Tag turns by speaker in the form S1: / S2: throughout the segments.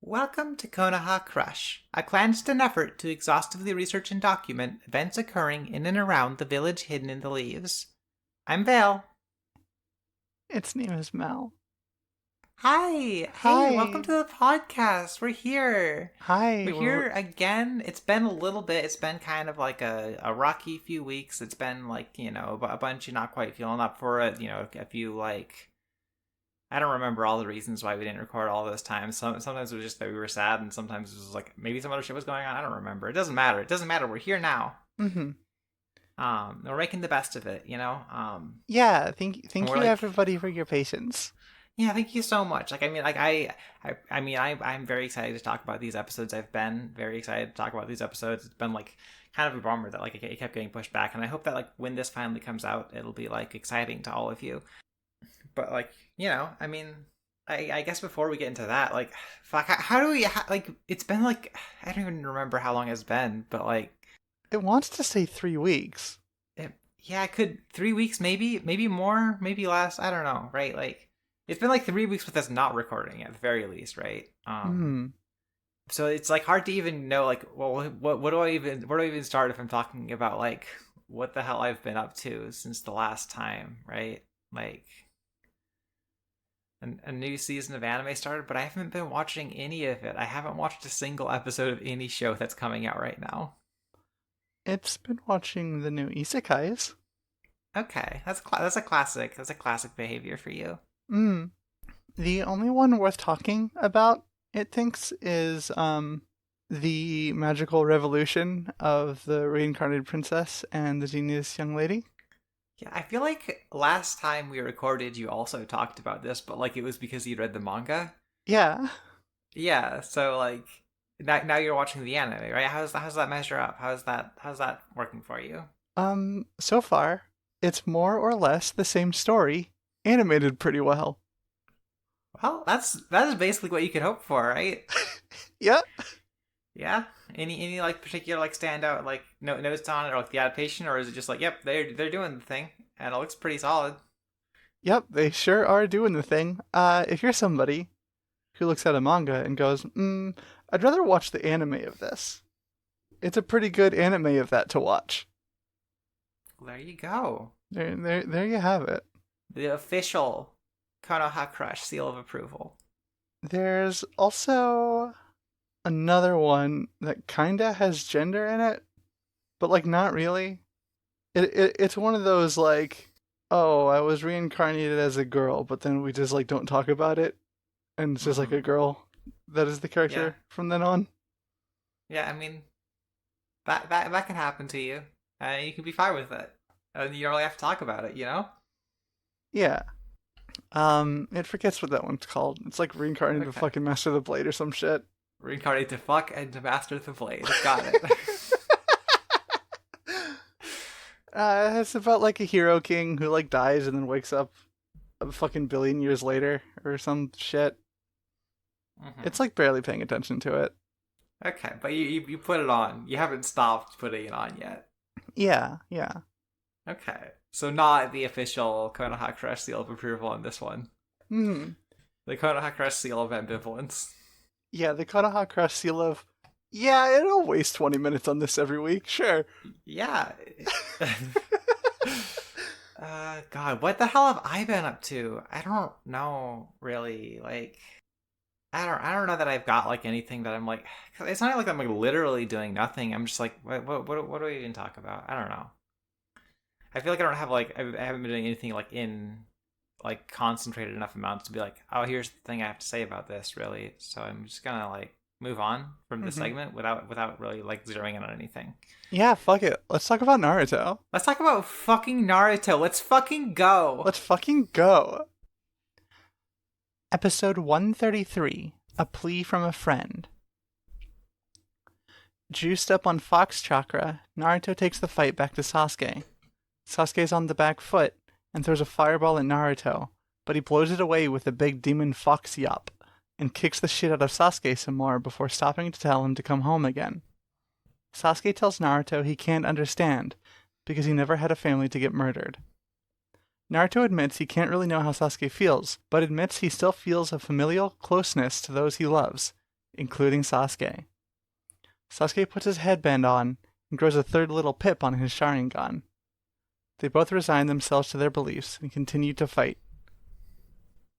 S1: Welcome to Konoha Crush, a clandestine effort to exhaustively research and document events occurring in and around the village hidden in the leaves. I'm Vale.
S2: Its name is Mal.
S1: Hi! Hey, welcome
S2: Hi.
S1: to the podcast. We're here.
S2: Hi.
S1: We're here again. It's been a little bit. It's been kind of like a rocky few weeks. It's been like, a bunch of not quite feeling up for it. A few like I don't remember all the reasons why we didn't record all those times. Sometimes it was just that we were sad, and sometimes it was like maybe some other shit was going on. I don't remember. It doesn't matter. It doesn't matter. We're here now.
S2: Mm-hmm.
S1: We're making the best of it.
S2: Yeah. Thank you,
S1: Like,
S2: everybody, for your patience.
S1: yeah, thank you so much. I'm very excited to talk about these episodes. I've been very excited to talk about these episodes. It's been like kind of a bummer that like it kept getting pushed back, and I hope that like when this finally comes out, it'll be like exciting to all of you. But like, I guess before we get into that, like, fuck, how do we like? It's been like I don't even remember how long it's been, but like,
S2: It wants to say 3 weeks.
S1: yeah, I could 3 weeks, maybe more, maybe less. I don't know, right? Like, it's been like 3 weeks with us not recording at the very least, right?
S2: Hmm.
S1: So it's like hard to even know, like, well, what do I even where do I even start if I'm talking about like what the hell I've been up to since the last time, right? Like. A new season of anime started, but I haven't been watching any of it. I haven't watched a single episode of any show that's coming out right now.
S2: It's been watching the new isekais.
S1: Okay, that's a classic. That's a classic behavior for you.
S2: Hmm. The only one worth talking about, it thinks, is the magical revolution of the reincarnated princess and the genius young lady.
S1: Yeah, I feel like last time we recorded, you also talked about this, but like it was because you read the manga.
S2: Yeah.
S1: Yeah, so like now you're watching the anime, right? How's that measure up? How's that working for you?
S2: So far, it's more or less the same story, animated pretty well.
S1: Well, that is basically what you could hope for, right?
S2: Yeah.
S1: Yeah. Any like particular like standout like notes on it or like the adaptation, or is it just like yep they're doing the thing and it looks pretty solid?
S2: Yep, they sure are doing the thing. If you're somebody who looks at a manga and goes, I'd rather watch the anime of this. It's a pretty good anime of that to watch.
S1: There you go.
S2: There you have it.
S1: The official Konoha Crush seal of approval.
S2: There's also another one that kinda has gender in it, but like not really. It's one of those like, oh, I was reincarnated as a girl, but then we just like don't talk about it, and it's just like
S1: Mm-hmm.
S2: a girl that is the
S1: Yeah.
S2: character from then on.
S1: Yeah. I mean that can happen to you, and you can be fine with it, and you don't really have to talk about it.
S2: Yeah. It forgets what that one's called. It's like reincarnated to
S1: Okay.
S2: fucking Master the Blade or some shit.
S1: Reincarnate to fuck and to master the blade. Got it.
S2: It's about like a hero king who like dies and then wakes up a fucking billion years later or some shit.
S1: Mm-hmm.
S2: It's like barely paying attention to it.
S1: Okay, but you put it on. You haven't stopped putting it on yet.
S2: Yeah, yeah.
S1: Okay. So not the official Konoha Crush seal of approval on this one.
S2: Hmm.
S1: The Konoha Crush seal of ambivalence.
S2: Yeah, the Konoha Crush seal of, yeah, it'll waste 20 minutes on this every week, sure.
S1: Yeah. God, what the hell have I been up to? I don't know, really. Like, I don't know that I've got like anything that I'm like. 'Cause it's not like I'm like literally doing nothing. I'm just like, what do we even talk about? I don't know. I feel like I don't have like I haven't been doing anything like in like concentrated enough amounts to be like, oh, here's the thing I have to say about this, really. So I'm just gonna like move on from this
S2: Hmm.
S1: segment without really like zeroing in on anything.
S2: Yeah, fuck it. Let's talk about Naruto.
S1: Let's talk about fucking Naruto. Let's fucking go.
S2: Let's fucking go. Episode 133, A Plea from a Friend. Juiced up on Fox Chakra, Naruto takes the fight back to Sasuke. Sasuke's on the back foot and throws a fireball at Naruto, but he blows it away with a big demon fox yop and kicks the shit out of Sasuke some more before stopping to tell him to come home again. Sasuke tells Naruto he can't understand because he never had a family to get murdered. Naruto admits he can't really know how Sasuke feels, but admits he still feels a familial closeness to those he loves, including Sasuke. Sasuke puts his headband on and grows a third little pip on his Sharingan. They both resign themselves to their beliefs and continue to fight.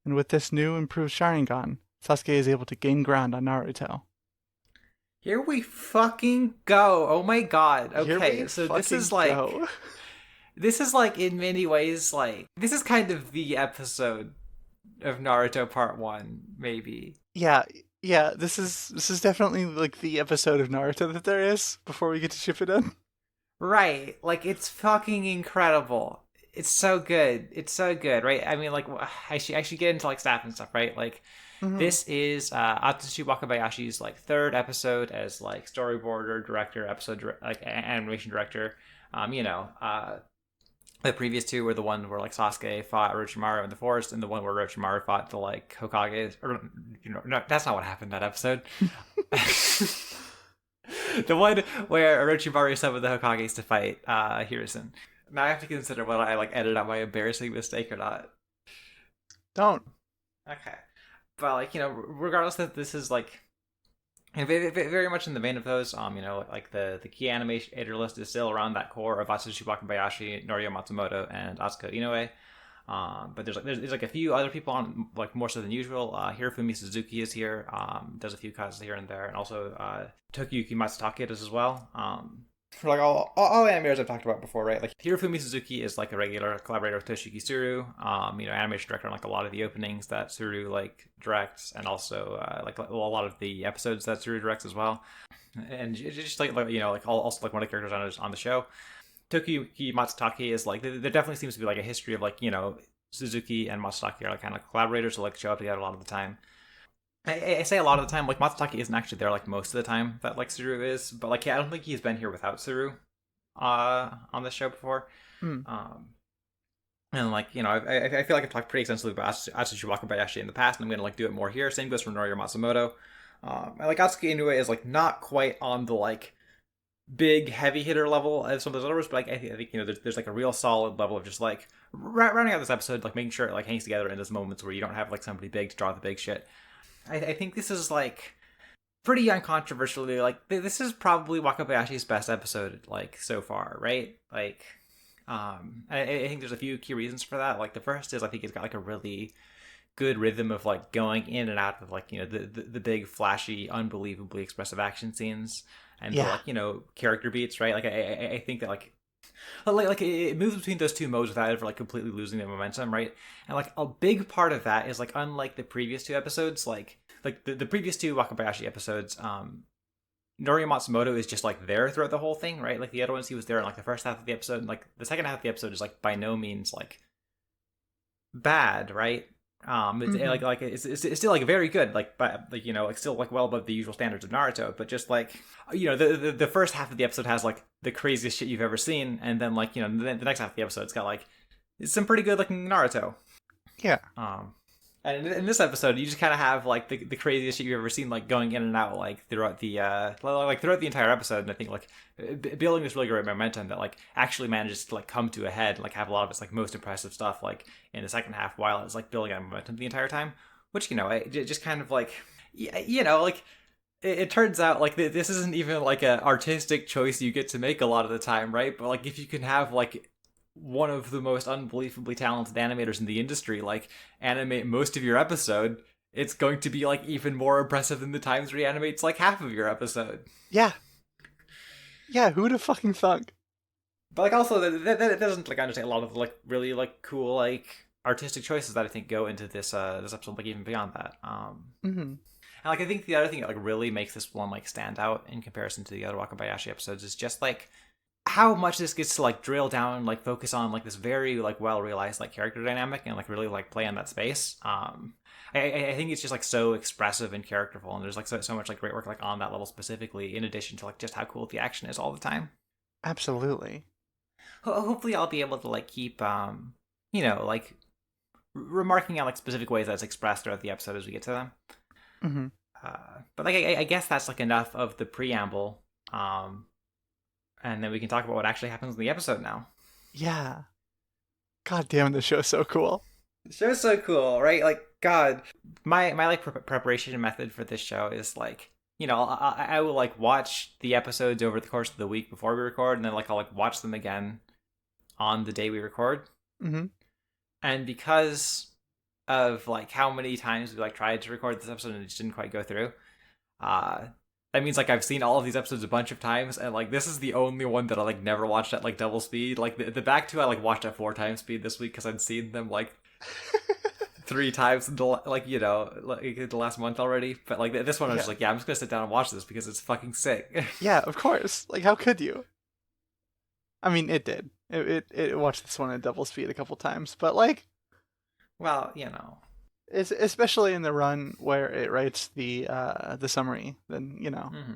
S2: And with this new improved Sharingan, Sasuke is able to gain ground on Naruto.
S1: Here we fucking go. Oh my god.
S2: Here
S1: Okay,
S2: we
S1: so
S2: fucking go.
S1: this is like in many ways like this is kind of the episode of Naruto Part 1, maybe.
S2: Yeah, this is definitely like the episode of Naruto that there is before we get to Shippuden.
S1: Right. Like it's fucking incredible. It's so good. It's so good, right? I mean, like I should get into like staff and stuff, right? Like
S2: Mm-hmm.
S1: this is Atsushi Wakabayashi's like third episode as like storyboarder, director, like animation director. You know, the previous two were the one where like Sasuke fought Orochimaru in the forest, and the one where Orochimaru fought the like Hokage. Or no, that's not what happened in that episode. The one where Orochimaru summoned the Hokages to fight Hiruzen. Now I have to consider whether I like edit out my embarrassing mistake or not.
S2: Don't.
S1: Okay, but like regardless that this is like very much in the vein of those, like the key animator list is still around that core of Atsushi Wakabayashi, Norio Matsumoto, and Asuka Inoue. But there's like a few other people on, like more so than usual. Hirofumi Suzuki is here. Does a few cuts here and there, and also Tokiyuki Matsutake does as well. For like all animators I've talked about before, right? Like Hirofumi Suzuki is like a regular collaborator with Toshiki Suru. Animation director on like a lot of the openings that Suru like directs, and also like a lot of the episodes that Suru directs as well. And just like also like one of the characters on the show. Tokiyuki Matsutake is like there definitely seems to be like a history of like Suzuki and Matsutake are like kind of collaborators who like show up together a lot of the time. I say a lot of the time, like Matsutake isn't actually there like most of the time that like Suru is, but like I don't think he's been here without Suru on the show before.
S2: Mm.
S1: And like I feel like I've talked pretty extensively about Atsushi Wakabayashi in the past, and I'm gonna like do it more here. Same goes for Norio Matsumoto. And like Atsuki Inoue is like not quite on the like big heavy hitter level as some of those others, but like I think there's like a real solid level of just like rounding out this episode, like making sure it like hangs together in those moments where you don't have like somebody big to draw the big shit. I think this is like pretty uncontroversially like this is probably Wakabayashi's best episode like so far, right? Like I think there's a few key reasons for that. Like the first is I think it's got like a really good rhythm of like going in and out of like the big flashy unbelievably expressive action scenes and the like character beats, right? Like I think that like it moves between those two modes without ever like completely losing the momentum, right? And like a big part of that is like unlike the previous two episodes, like the previous two Wakabayashi episodes, Norio Matsumoto is just like there throughout the whole thing, right? Like the other ones he was there in like the first half of the episode, and like the second half of the episode is like by no means like bad, right? It's like it's still like very good, like but like like still like well above the usual standards of Naruto, but just like the first half of the episode has like the craziest shit you've ever seen, and then like the next half of the episode's got like some pretty good looking Naruto.
S2: Yeah.
S1: And in this episode, you just kind of have like the craziest shit you've ever seen, like going in and out like throughout the entire episode. And I think like building this really great momentum that like actually manages to like come to a head, and, like have a lot of its like most impressive stuff like in the second half, while it's like building on momentum the entire time. Which it just kind of like like it turns out like this isn't even like an artistic choice you get to make a lot of the time, right? But like if you can have like one of the most unbelievably talented animators in the industry like animate most of your episode, it's going to be like even more impressive than the times where he animates like half of your episode.
S2: Yeah, who would have fucking thunk?
S1: But like also that it doesn't like understand a lot of like really like cool like artistic choices that I think go into this episode, like even beyond that. And like I think the other thing that like really makes this one like stand out in comparison to the other Wakabayashi episodes is just like how much this gets to like drill down, like focus on like this very like well realized like character dynamic and like really like play on that space. I think it's just like so expressive and characterful, and there's like so much like great work like on that level specifically, in addition to like just how cool the action is all the time.
S2: Absolutely.
S1: Hopefully I'll be able to like keep like remarking on like specific ways that's expressed throughout the episode as we get to them. But like I guess that's like enough of the preamble. And then we can talk about what actually happens in the episode now.
S2: Yeah. God damn, this show's so cool.
S1: The show's so cool, right? Like, God, my like preparation method for this show is like, I will like watch the episodes over the course of the week before we record, and then like I'll like watch them again on the day we record.
S2: Hmm.
S1: And because of like how many times we like tried to record this episode and it just didn't quite go through, uh, that means like I've seen all of these episodes a bunch of times, and like this is the only one that I like never watched at like double speed. Like the back two I like watched at 4 times speed this week because I'd seen them like 3 times in the like like the last month already. But like this one I was
S2: Yeah.
S1: just like, yeah, I'm just gonna sit down and watch this because it's fucking sick.
S2: Yeah, of course. Like, how could you? I mean, it did. It watched this one at double speed a couple times, but like,
S1: Well,
S2: it's especially in the run where it writes the summary. Then
S1: hmm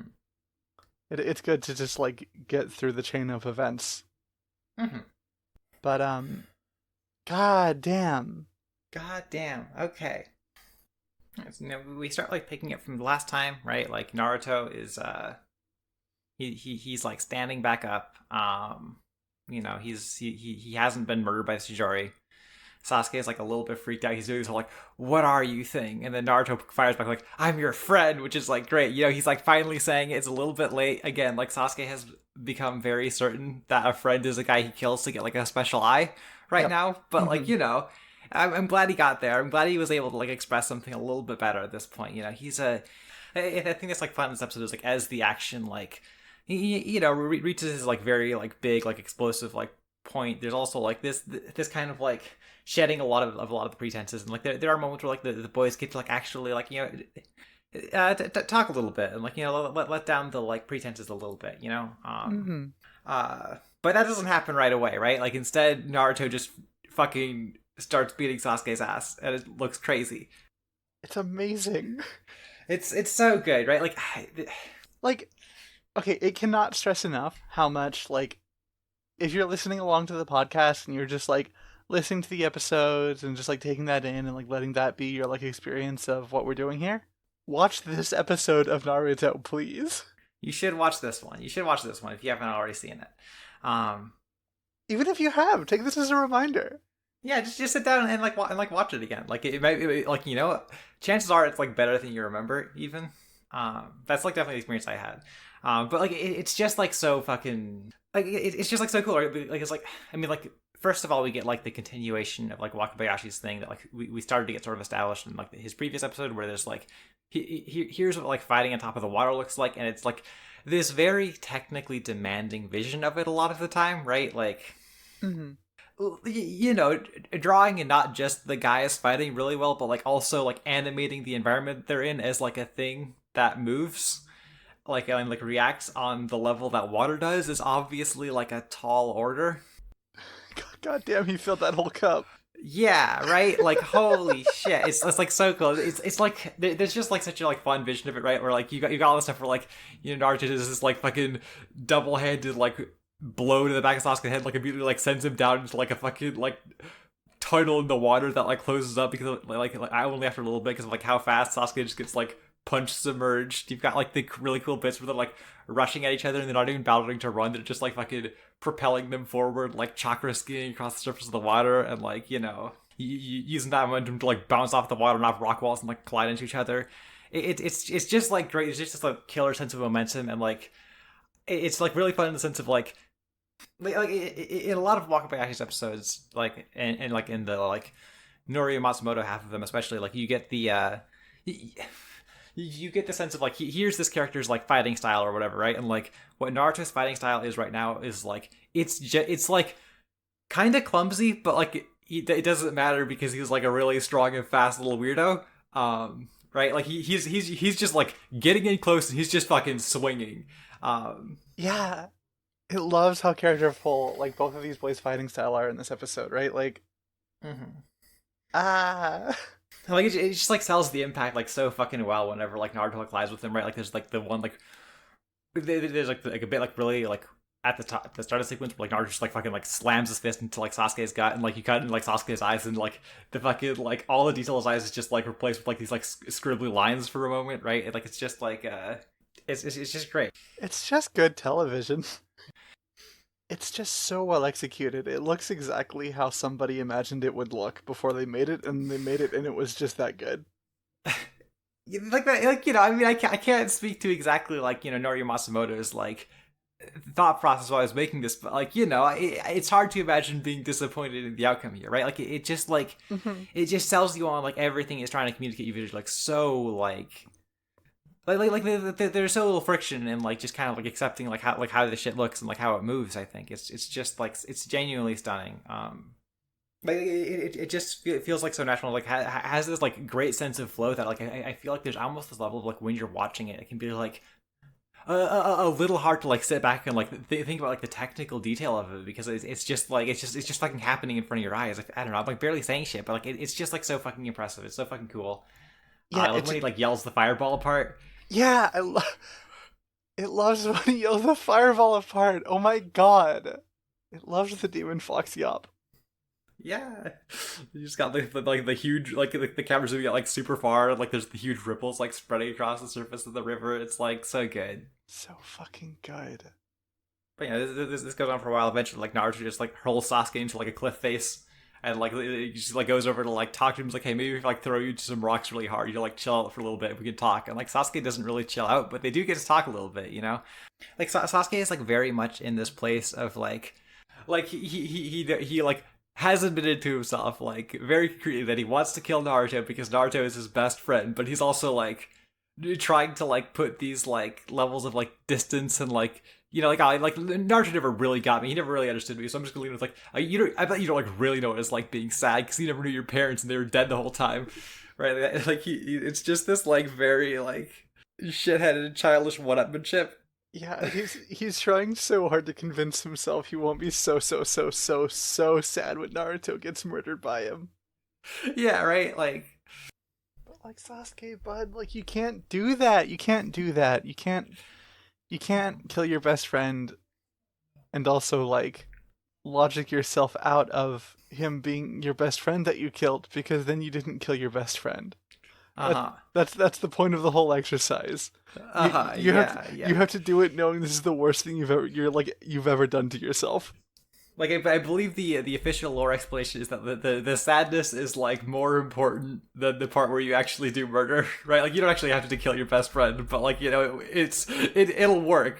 S2: it's good to just like get through the chain of events.
S1: hmm
S2: But god damn.
S1: God damn. Okay. So, we start like picking up from the last time, right? Like Naruto is he's like standing back up. He hasn't been murdered by Shijori. Sasuke is like a little bit freaked out. He's doing this whole like, "What are you?" thing, and then Naruto fires back like, "I'm your friend," which is like great. He's like finally saying it. It's a little bit late again. Like Sasuke has become very certain that a friend is a guy he kills to get like a special eye right
S2: Yep.
S1: now. But like
S2: Hmm.
S1: I'm glad he got there. I'm glad he was able to like express something a little bit better at this point. He's a. I think that's like fun in this episode is like as the action like he reaches his like very like big like explosive like point. There's also like this kind of like shedding a lot of the pretenses, and like there are moments where like the boys get to like actually like talk a little bit and like let down the like pretenses a little bit.
S2: Hmm.
S1: But that doesn't happen right away, right? Like instead Naruto just fucking starts beating Sasuke's ass and it looks crazy.
S2: It's amazing.
S1: It's so good, right? Like
S2: Like, okay, it cannot stress enough how much like if you're listening along to the podcast and you're just like listening to the episodes and just like taking that in and like letting that be your like experience of what we're doing here, watch this episode of Naruto, please.
S1: you should watch this one. You should watch this one if you haven't already seen it. Um,
S2: Even if you have, take this as a reminder.
S1: yeah, just sit down and like watch it again. Like it might be like chances are it's like better than you remember even. That's like definitely the experience I had. But like it's just like so fucking like it's just like so cool. Right? Like it's like I mean like first of all we get like the continuation of like Wakabayashi's thing that like we started to get sort of established in like his previous episode where there's like here's what like fighting on top of the water looks like, and it's like this very technically demanding vision of it a lot of the time, right? Like
S2: Hmm.
S1: drawing and not just the guys fighting really well, but like also like animating the environment they're in as like a thing that moves, like and like reacts on the level that water does is obviously like a tall order.
S2: God damn, he filled that whole cup.
S1: Yeah, right. Like holy shit, it's like so cool. It's like there's just like such a like fun vision of it, right? Where like you got all this stuff where like Naruto does this like fucking double handed like blow to the back of Sasuke's head, like immediately like sends him down into like a fucking like tunnel in the water that like closes up because of, like I only after a little bit because of like how fast Sasuke just gets like punch submerged. You've got like the really cool bits where they're like rushing at each other and they're not even battling to run. They're just like fucking propelling them forward, like chakra skiing across the surface of the water, and like using that momentum to like bounce off the water and off rock walls and like collide into each other. It's just like great. It's just a killer sense of momentum, and like it's like really fun in the sense of like in a lot of Wakabayashi's episodes, like and like in the like Norio Matsumoto half of them, especially, like you get the you get the sense of like here's this character's like fighting style or whatever, right? And like what Naruto's fighting style is right now is like it's like kind of clumsy, but like it doesn't matter because he's like a really strong and fast little weirdo. Right? Like he's just like getting in close and he's just fucking swinging. Um,
S2: Yeah, it loves how characterful like both of these boys' fighting style are in this episode, right? Like,
S1: mhm.
S2: ah,
S1: Like it just like sells the impact like so fucking well whenever like Naruto like collides with him, right? Like there's like the one like there's like a bit like really like at the top the start of the sequence where like Naruto just like fucking like slams his fist into like Sasuke's gut and like you cut in like Sasuke's eyes and like the fucking like all the detail of his eyes is just like replaced with like these like scribbly lines for a moment, right? Like it's just like it's just great.
S2: it's just good television. It's just so well executed. It looks exactly how somebody imagined it would look before they made it, and they made it, and it was just that good.
S1: Like that, like I mean, I can't speak to exactly like Norio Matsumoto's like thought process while I was making this, but like it's hard to imagine being disappointed in the outcome here, right? Like it just like
S2: Hmm.
S1: it just sells you on like everything it's trying to communicate you visually, like so there's so little friction in like just kind of like accepting like how the shit looks and like how it moves. I think it's just like it's genuinely stunning. Like it just feels like so natural. Like has this like great sense of flow that like I feel like there's almost this level of like when you're watching it, it can be like a little hard to like sit back and like think about like the technical detail of it because it's just like it's just fucking happening in front of your eyes. Like, I don't know, I'm like barely saying shit, but like it's just like so fucking impressive. It's so fucking cool.
S2: Yeah,
S1: I love when he like yells the fireball apart.
S2: yeah. It loves when he yells the fireball apart. Oh my god, it loves the demon fox yop.
S1: Yeah, you just got like the huge like the camera's moving out like super far. Like there's the huge ripples like spreading across the surface of the river. It's like so good.
S2: So fucking good.
S1: But yeah, this goes on for a while. Eventually, like Naruto just like hurls Sasuke into like a cliff face, and like he just like goes over to like talk to him. He's like, "Hey, maybe if I like throw you to some rocks really hard, you like chill out for a little bit. We can talk." And like Sasuke doesn't really chill out, but they do get to talk a little bit, you know. Like Sasuke is like very much in this place of like he like has admitted to himself like very concretely that he wants to kill Naruto because Naruto is his best friend, but he's also like trying to like put these like levels of like distance and like like I like Naruto never really got me. He never really understood me. So I'm just gonna leave it with like I bet you don't like really know what it's like being sad because you never knew your parents and they were dead the whole time, right? Like it's just this like very like shitheaded childish one-upmanship.
S2: Yeah, he's trying so hard to convince himself he won't be so sad when Naruto gets murdered by him.
S1: Yeah, right.
S2: But like Sasuke, bud, like you can't do that. You can't do that. You can't kill your best friend and also like logic yourself out of him being your best friend that you killed because then you didn't kill your best friend.
S1: Uh huh.
S2: That's the point of the whole exercise.
S1: Uh huh. Yeah.
S2: You
S1: Yeah.
S2: have to do it knowing this is the worst thing you've ever done to yourself.
S1: Like I believe the official lore explanation is that the sadness is like more important than the part where you actually do murder, right? Like you don't actually have to kill your best friend, but like it'll work.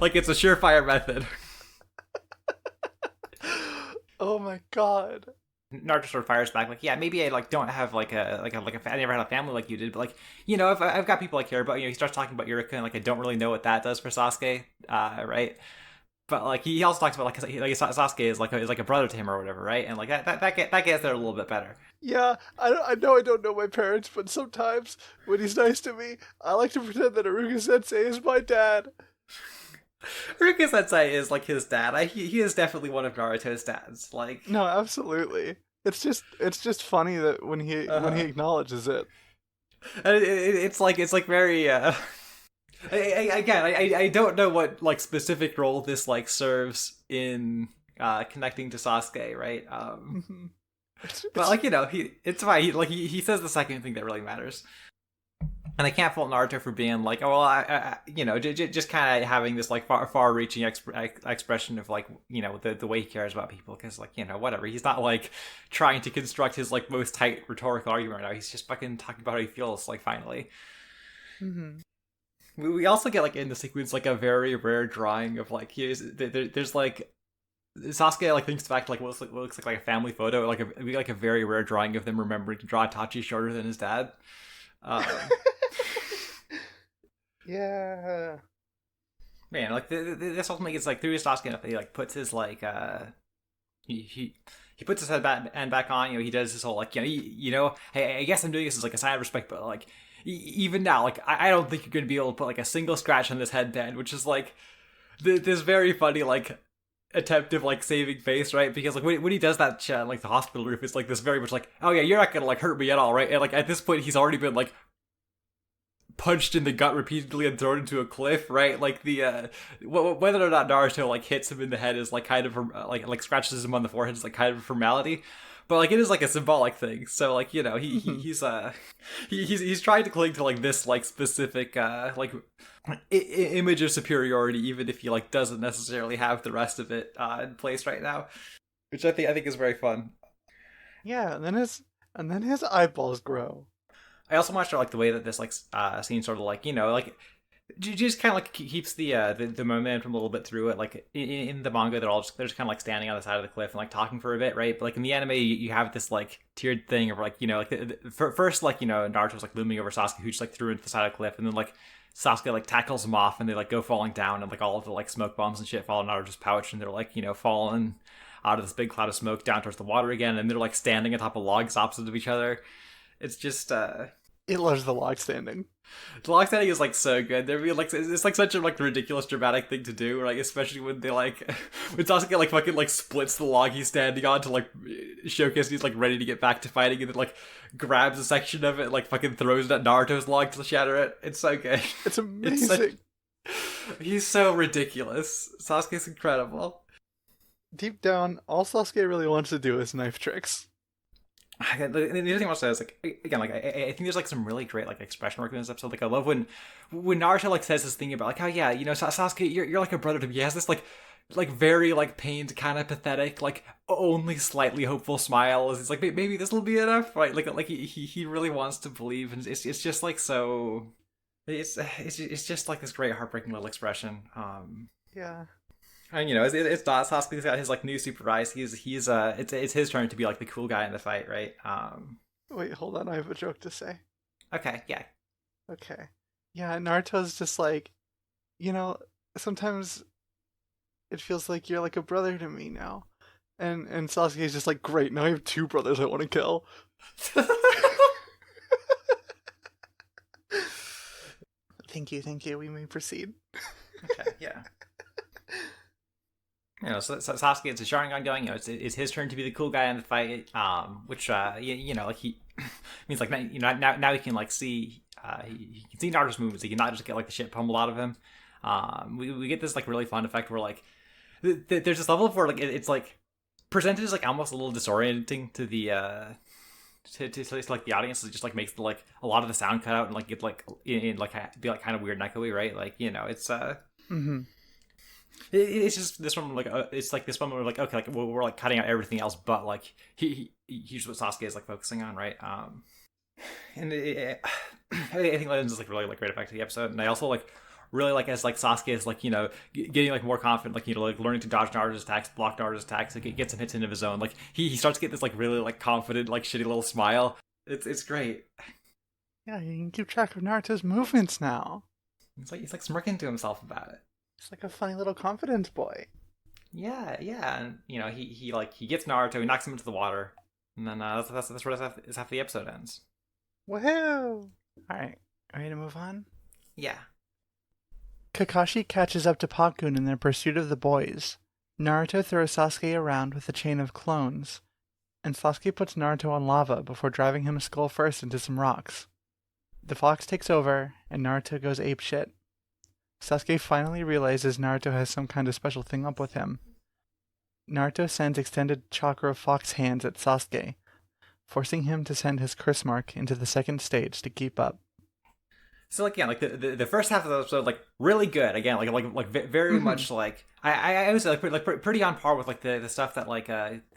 S1: Like it's a surefire method.
S2: Oh my god.
S1: Naruto sort of fires back like, yeah, maybe I like don't have I never had a family like you did, but like if I've got people I care about. He starts talking about Yurika and like I don't really know what that does for Sasuke, right? But like he also talks about like Sasuke is like a brother to him or whatever, right? And like that gets there a little bit better.
S2: Yeah, I know I don't know my parents, but sometimes when he's nice to me, I like to pretend that Aruka Sensei is my dad.
S1: Ruka Sensei is like his dad. He is definitely one of Naruto's dads. Like,
S2: No, absolutely. It's just funny that when he acknowledges it.
S1: and it's like very. I don't know what like specific role this like serves in connecting to Sasuke, right?
S2: Mhm.
S1: But like it's fine. He says the second thing that really matters. And I can't fault Naruto for being like, oh, well, just kind of having this like far-reaching expression of like, the way he cares about people, because like, whatever. He's not like trying to construct his like most tight rhetorical argument right now. He's just fucking talking about how he feels. Like finally,
S2: Mhm.
S1: we also get like in the sequence like a very rare drawing of like there's like Sasuke like thinks back to like what looks like a family photo, like a very rare drawing of them remembering to draw Itachi shorter than his dad. Um,
S2: Yeah.
S1: Man, like this ultimately gets like through his Sasuke enough that he like puts his like he puts his headband back on. He does his whole like hey, I guess I'm doing this as like a sign of respect, but like even now, like I don't think you're gonna be able to put like a single scratch on this headband, which is like this very funny like attempt of like saving face, right? Because like when he does that shit on like the hospital roof, it's like this very much like, oh yeah, you're not gonna like hurt me at all, right? And like at this point, he's already been like punched in the gut repeatedly and thrown into a cliff, right? Like the whether or not Naruto like hits him in the head is like kind of like scratches him on the forehead is like kind of a formality, but like it is like a symbolic thing. So like he's trying to cling to like this like specific image of superiority, even if he like doesn't necessarily have the rest of it in place right now, which I think is very fun.
S2: Yeah, and then his eyeballs grow.
S1: I also watched like the way that this like scene sort of like like just kind of like keeps the momentum a little bit through it. Like in the manga, they're just kind of like standing on the side of the cliff and like talking for a bit, right? But like in the anime, you have this like tiered thing of like like first like Naruto's like looming over Sasuke, who just like threw into the side of the cliff, and then like Sasuke like tackles him off, and they like go falling down, and like all of the like smoke bombs and shit fall in Naruto's pouch, and they're like falling out of this big cloud of smoke down towards the water again, and they're like standing atop of logs opposite of each other. It's just
S2: It loves the log standing.
S1: the log standing is like so good. They're like it's like such a like ridiculous dramatic thing to do, like especially when they like when Sasuke like fucking like splits the log he's standing on to like showcase he's like ready to get back to fighting, and then like grabs a section of it and, like fucking throws it at Naruto's log to shatter it. It's so good.
S2: It's amazing.
S1: He's so ridiculous. Sasuke's incredible.
S2: Deep down, all Sasuke really wants to do is knife tricks.
S1: The other thing I'll say is like again like I think there's like some really great like expression work in this episode. Like I love when Naruto like says this thing about like, oh yeah, Sasuke, you're like a brother to me. He has this like very like pained, kind of pathetic, like only slightly hopeful smile. It's like maybe this will be enough, right? Like he really wants to believe, and it's just like so. It's just like this great heartbreaking little expression.
S2: Yeah.
S1: And it's not Sasuke's got his like new super eyes. He's it's his turn to be like the cool guy in the fight, right?
S2: Wait, hold on. I have a joke to say.
S1: Okay, yeah.
S2: Okay. Yeah, Naruto's just like, sometimes it feels like you're like a brother to me now. And Sasuke's just like, great, now I have two brothers I want to kill. Thank you. We may proceed.
S1: Okay, yeah. So Sasuke, it's a Sharingan going. It's his turn to be the cool guy in the fight. Which like he means like now he can like see he can see Naruto's movements. He can not just get like the shit pummeled out of him. We get this like really fun effect where like there's this level of where like it's like presented as like almost a little disorienting to the to like the audience. It just like makes like a lot of the sound cut out and like get like in like be like kind of weird and echoey, right? Like it's
S2: Mm-hmm.
S1: It's just this one like it's like this one where like okay like we're like cutting out everything else but like he's what Sasuke is like focusing on, right? And I think that is like really like great effect to the episode. And I also like really like as like Sasuke is like getting like more confident, like like learning to dodge Naruto's attacks, block Naruto's attacks, like it gets some hits into his zone. Like he starts to get this like really like confident like shitty little smile. It's great.
S2: Yeah, you can keep track of Naruto's movements now.
S1: It's like he's like smirking to himself about it.
S2: It's like a funny little confidence boy.
S1: Yeah, and he gets Naruto, he knocks him into the water, and then that's where half the episode ends.
S2: Woohoo! All right, ready to move on?
S1: Yeah.
S2: Kakashi catches up to Pakun in their pursuit of the boys. Naruto throws Sasuke around with a chain of clones, and Sasuke puts Naruto on lava before driving him skull first into some rocks. The fox takes over, and Naruto goes apeshit. Sasuke finally realizes Naruto has some kind of special thing up with him. Naruto sends extended chakra fox hands at Sasuke, forcing him to send his curse mark into the second stage to keep up.
S1: So like yeah, like the first half of the episode like really good again, like very much like I would say like pretty on par with like the stuff that like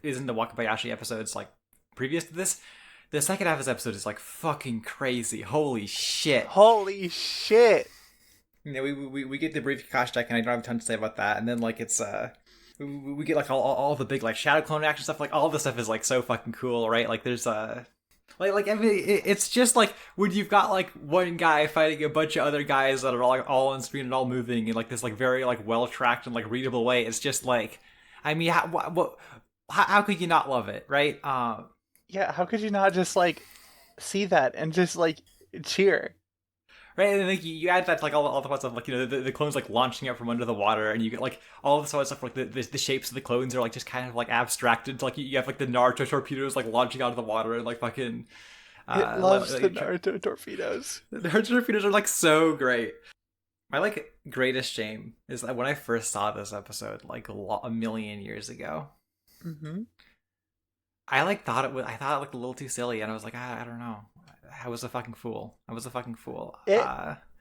S1: is in the Wakabayashi episodes like previous to this. The second half of this episode is like fucking crazy. Holy shit.
S2: Holy shit.
S1: We get the brief Kakashi deck, and I don't have a ton to say about that. And then like it's we get like all the big like shadow clone action stuff. Like all this stuff is like so fucking cool, right? Like there's like I mean it's just like when you've got like one guy fighting a bunch of other guys that are all on screen and all moving in like this like very like well tracked and like readable way. It's just like I mean how could you not love it, right?
S2: Yeah, how could you not just like see that and just like cheer?
S1: Right, and then like, you add that to like all the parts of like the clones like launching out from under the water, and you get like all this other stuff like the shapes of the clones are like just kind of like abstracted. Like you have like the Naruto torpedoes like launching out of the water and like fucking.
S2: It loves the Naruto torpedoes.
S1: The Naruto torpedoes are like so great. My like greatest shame is that when I first saw this episode like a million years ago, I like thought it was. I thought it looked a little too silly, and I was like, I don't know. I was a fucking fool. I was a fucking fool.
S2: It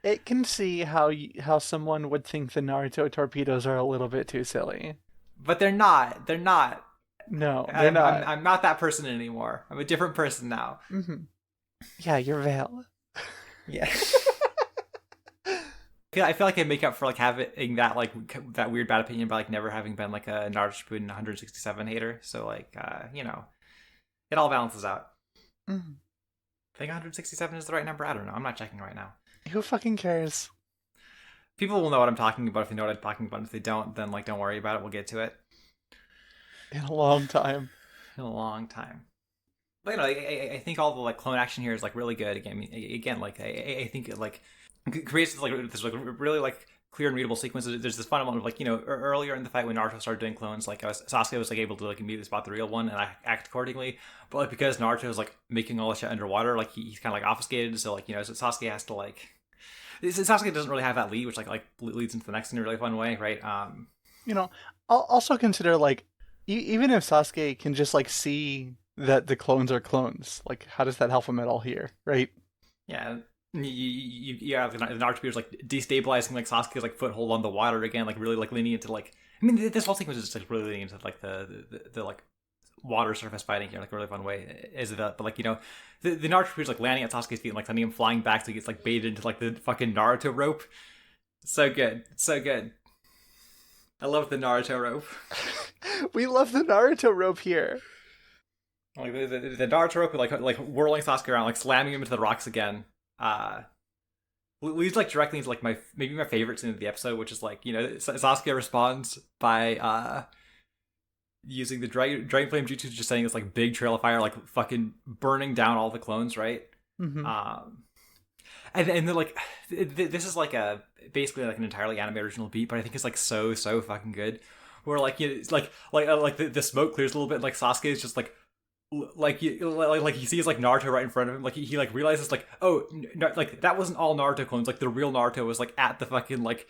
S2: it can see how someone would think the Naruto torpedoes are a little bit too silly.
S1: But they're not. They're not.
S2: No, they're not.
S1: I'm not that person anymore. I'm a different person now.
S2: Mm-hmm. Yeah, you're Veil.
S1: Yeah. I feel like I make up for like having that like that weird bad opinion by like never having been like a Naruto Shippuden 167 hater. So like you know, it all balances out.
S2: Mm-hmm.
S1: I think 167 is the right number. I don't know. I'm not checking right now.
S2: Who fucking cares?
S1: People will know what I'm talking about if they know what I'm talking about. If they don't, then like don't worry about it. We'll get to it
S2: in a long time.
S1: In a long time. But you know, I think all the like clone action here is like really good. Again, like I think it like creates like this like really like clear and readable sequences. There's this fun moment of like, you know, earlier in the fight when Naruto started doing clones, like Sasuke was like able to like immediately spot the real one and act accordingly. But like because Naruto is like making all this shit underwater, like he's kind of like obfuscated. So like, you know, so Sasuke has to like. Sasuke doesn't really have that lead, which like leads into the next in a really fun way, right?
S2: You know, I'll also consider like even if Sasuke can just like see that the clones are clones, like how does that help him at all here, right?
S1: Yeah. You have the Naruto is like destabilizing like Sasuke's like foothold on the water again, like really like leaning into like this whole sequence is just like really leaning into like the like water surface fighting here, like a really fun way. Is that, but like, you know, the Naruto is like landing at Sasuke's feet and like sending him flying back, so he gets like baited into like the fucking Naruto rope. So good, so good. I love the Naruto rope.
S2: We love the Naruto rope here.
S1: Like the Naruto rope, like whirling Sasuke around, like slamming him into the rocks again. Leads like directly into like maybe my favorite scene of the episode, which is like, you know, Sasuke responds by using the dragon flame jutsu, just setting this like big trail of fire, like fucking burning down all the clones, right?
S2: Mm-hmm.
S1: And then like this is like a basically like an entirely anime original beat, but I think it's like so fucking good. Where like, you know, it's like the smoke clears a little bit, and like Sasuke is just like he sees like Naruto right in front of him, like he like realizes like, oh, like that wasn't all Naruto clones, like the real Naruto was like at the fucking like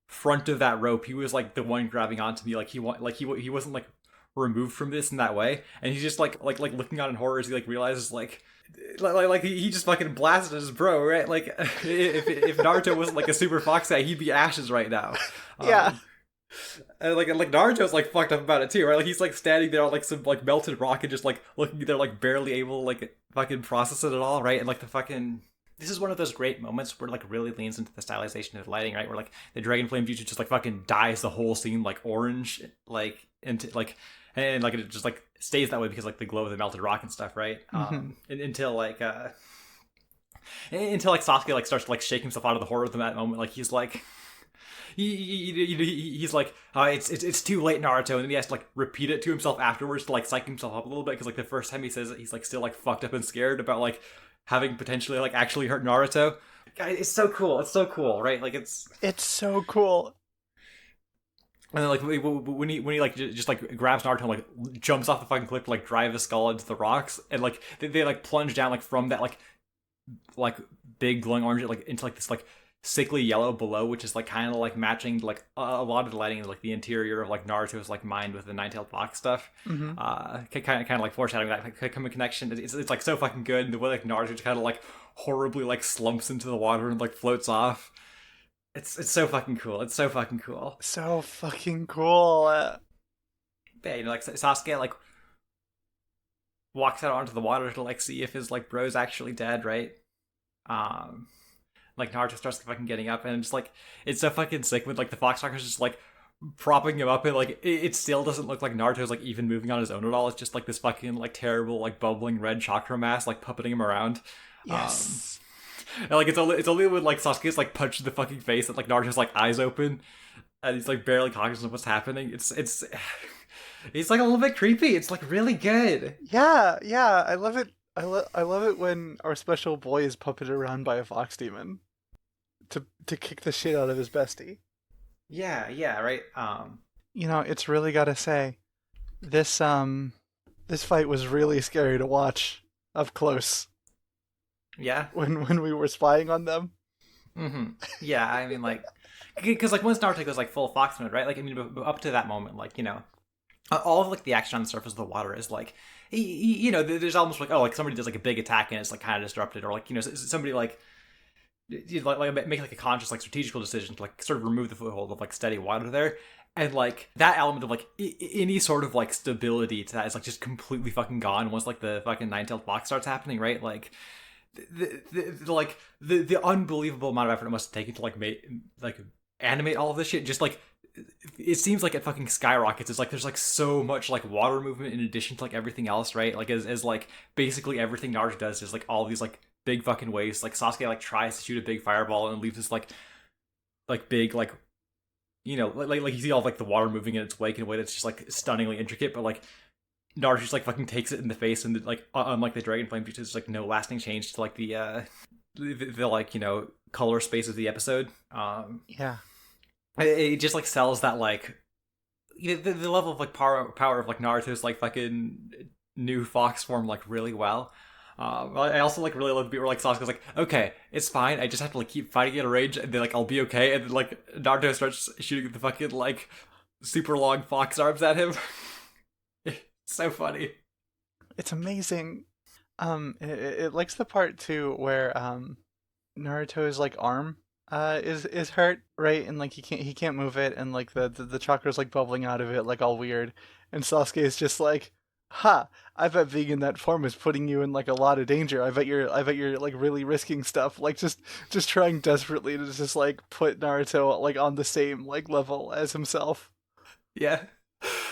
S1: front of that rope. He was like the one grabbing onto me, like he wasn't like removed from this in that way, and he's just like looking on in horror as he like realizes like he just fucking blasted his bro, right? Like if Naruto wasn't like a super fox guy, he'd be ashes right now.
S2: Yeah.
S1: And like Naruto's like fucked up about it too, right? Like he's like standing there on like some like melted rock and just like looking there, like barely able to like fucking process it at all, right? And like the fucking, this is one of those great moments where it like really leans into the stylization of the lighting, right? Where like the dragon flame jutsu just like fucking dyes the whole scene like orange, like into like, and like it just like stays that way because like the glow of the melted rock and stuff, right?
S2: Mm-hmm.
S1: Until like Sasuke like starts to like shake himself out of the horror of that moment. Like he's like he's like, it's too late, Naruto, and then he has to like repeat it to himself afterwards to like psych himself up a little bit, because like the first time he says it, he's like still like fucked up and scared about like having potentially like actually hurt Naruto. It's so cool. It's so cool, right? Like it's
S2: so cool.
S1: And then like when he like just like grabs Naruto and like jumps off the fucking cliff to like drive his skull into the rocks, and like they like plunge down like from that like big glowing orange like into like this like sickly yellow below, which is like kind of like matching like a lot of the lighting of like the interior of like Naruto's like mind with the nine-tailed fox stuff.
S2: Mm-hmm.
S1: Kind of like foreshadowing that like connection. It's like so fucking good, and the way like Naruto just kind of like horribly like slumps into the water and like floats off. It's so fucking cool. It's so fucking cool.
S2: So fucking cool.
S1: Yeah, you know, like Sasuke like walks out onto the water to like see if his like bro's actually dead, right? Like Naruto starts fucking getting up, and just like it's so fucking sick when like the Foxtalker's just like propping him up, and like it still doesn't look like Naruto's like even moving on his own at all. It's just like this fucking like terrible like bubbling red chakra mass like puppeting him around.
S2: Yes.
S1: And like it's only when like Sasuke's like punched in the fucking face that like Naruto's like eyes open, and he's like barely cognizant of what's happening. It's like a little bit creepy. It's like really good.
S2: Yeah, I love it. I love it when our special boy is puppeted around by a fox demon to kick the shit out of his bestie.
S1: Yeah, right.
S2: You know, it's really gotta say, this fight was really scary to watch up close.
S1: Yeah.
S2: When we were spying on them.
S1: Mm-hmm. Yeah, I mean, like, because like once Naruto goes like full fox mode, right? Like, I mean, up to that moment, like, you know, all of like the action on the surface of the water is like, you know, there's almost like, oh, like somebody does like a big attack and it's like kind of disrupted, or like, you know, somebody like make like a conscious like strategical decision to like sort of remove the foothold of like steady water there. And like that element of like any sort of like stability to that is like just completely fucking gone once like the fucking nine-tailed fox starts happening, right? Like the unbelievable amount of effort it must have taken to like make like animate all of this shit, just like it seems like it fucking skyrockets. It's like there's like so much like water movement in addition to like everything else, right? Like as like basically everything Naruto does is like all these like big fucking waves. Like Sasuke like tries to shoot a big fireball and leaves this like big like, you know, like you see all of, like the water moving in its wake in a way that's just like stunningly intricate, but like Naruto just like fucking takes it in the face, and like unlike the dragon flame, there's like no lasting change to like the like, you know, color space of the episode.
S2: Yeah.
S1: It just like sells that like, you know, the level of like power of like Naruto's like fucking new fox form like really well. I also like really love the beat where like Sasuke's like, okay, it's fine, I just have to like keep fighting at a range and then like I'll be okay, and then like Naruto starts shooting the fucking like super long fox arms at him. It's so funny.
S2: It's amazing. It likes the part too where Naruto's like arm is hurt, right? And like he can't move it, and like the chakra's like bubbling out of it like all weird. And Sasuke is just like, ha, I bet being in that form is putting you in like a lot of danger. I bet you're like really risking stuff. Like just trying desperately to just like put Naruto like on the same like level as himself.
S1: Yeah.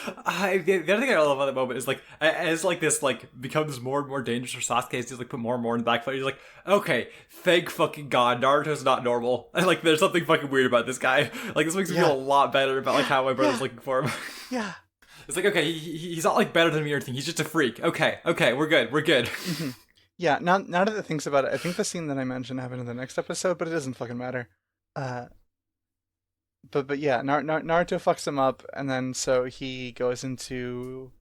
S1: The other thing I love about that moment is like as like this like becomes more and more dangerous for Sasuke, as he's like put more and more in the back foot. He's like, okay, thank fucking god, Naruto's not normal. And like there's something fucking weird about this guy. Like this makes me feel a lot better about like how my brother's looking for him.
S2: Yeah.
S1: It's like, okay, he's not like better than me or anything. He's just a freak. Okay, we're good.
S2: Mm-hmm. Yeah. Now that it thinks about it, I think the scene that I mentioned happened in the next episode, but it doesn't fucking matter. But yeah, Naruto fucks him up, and then so he goes into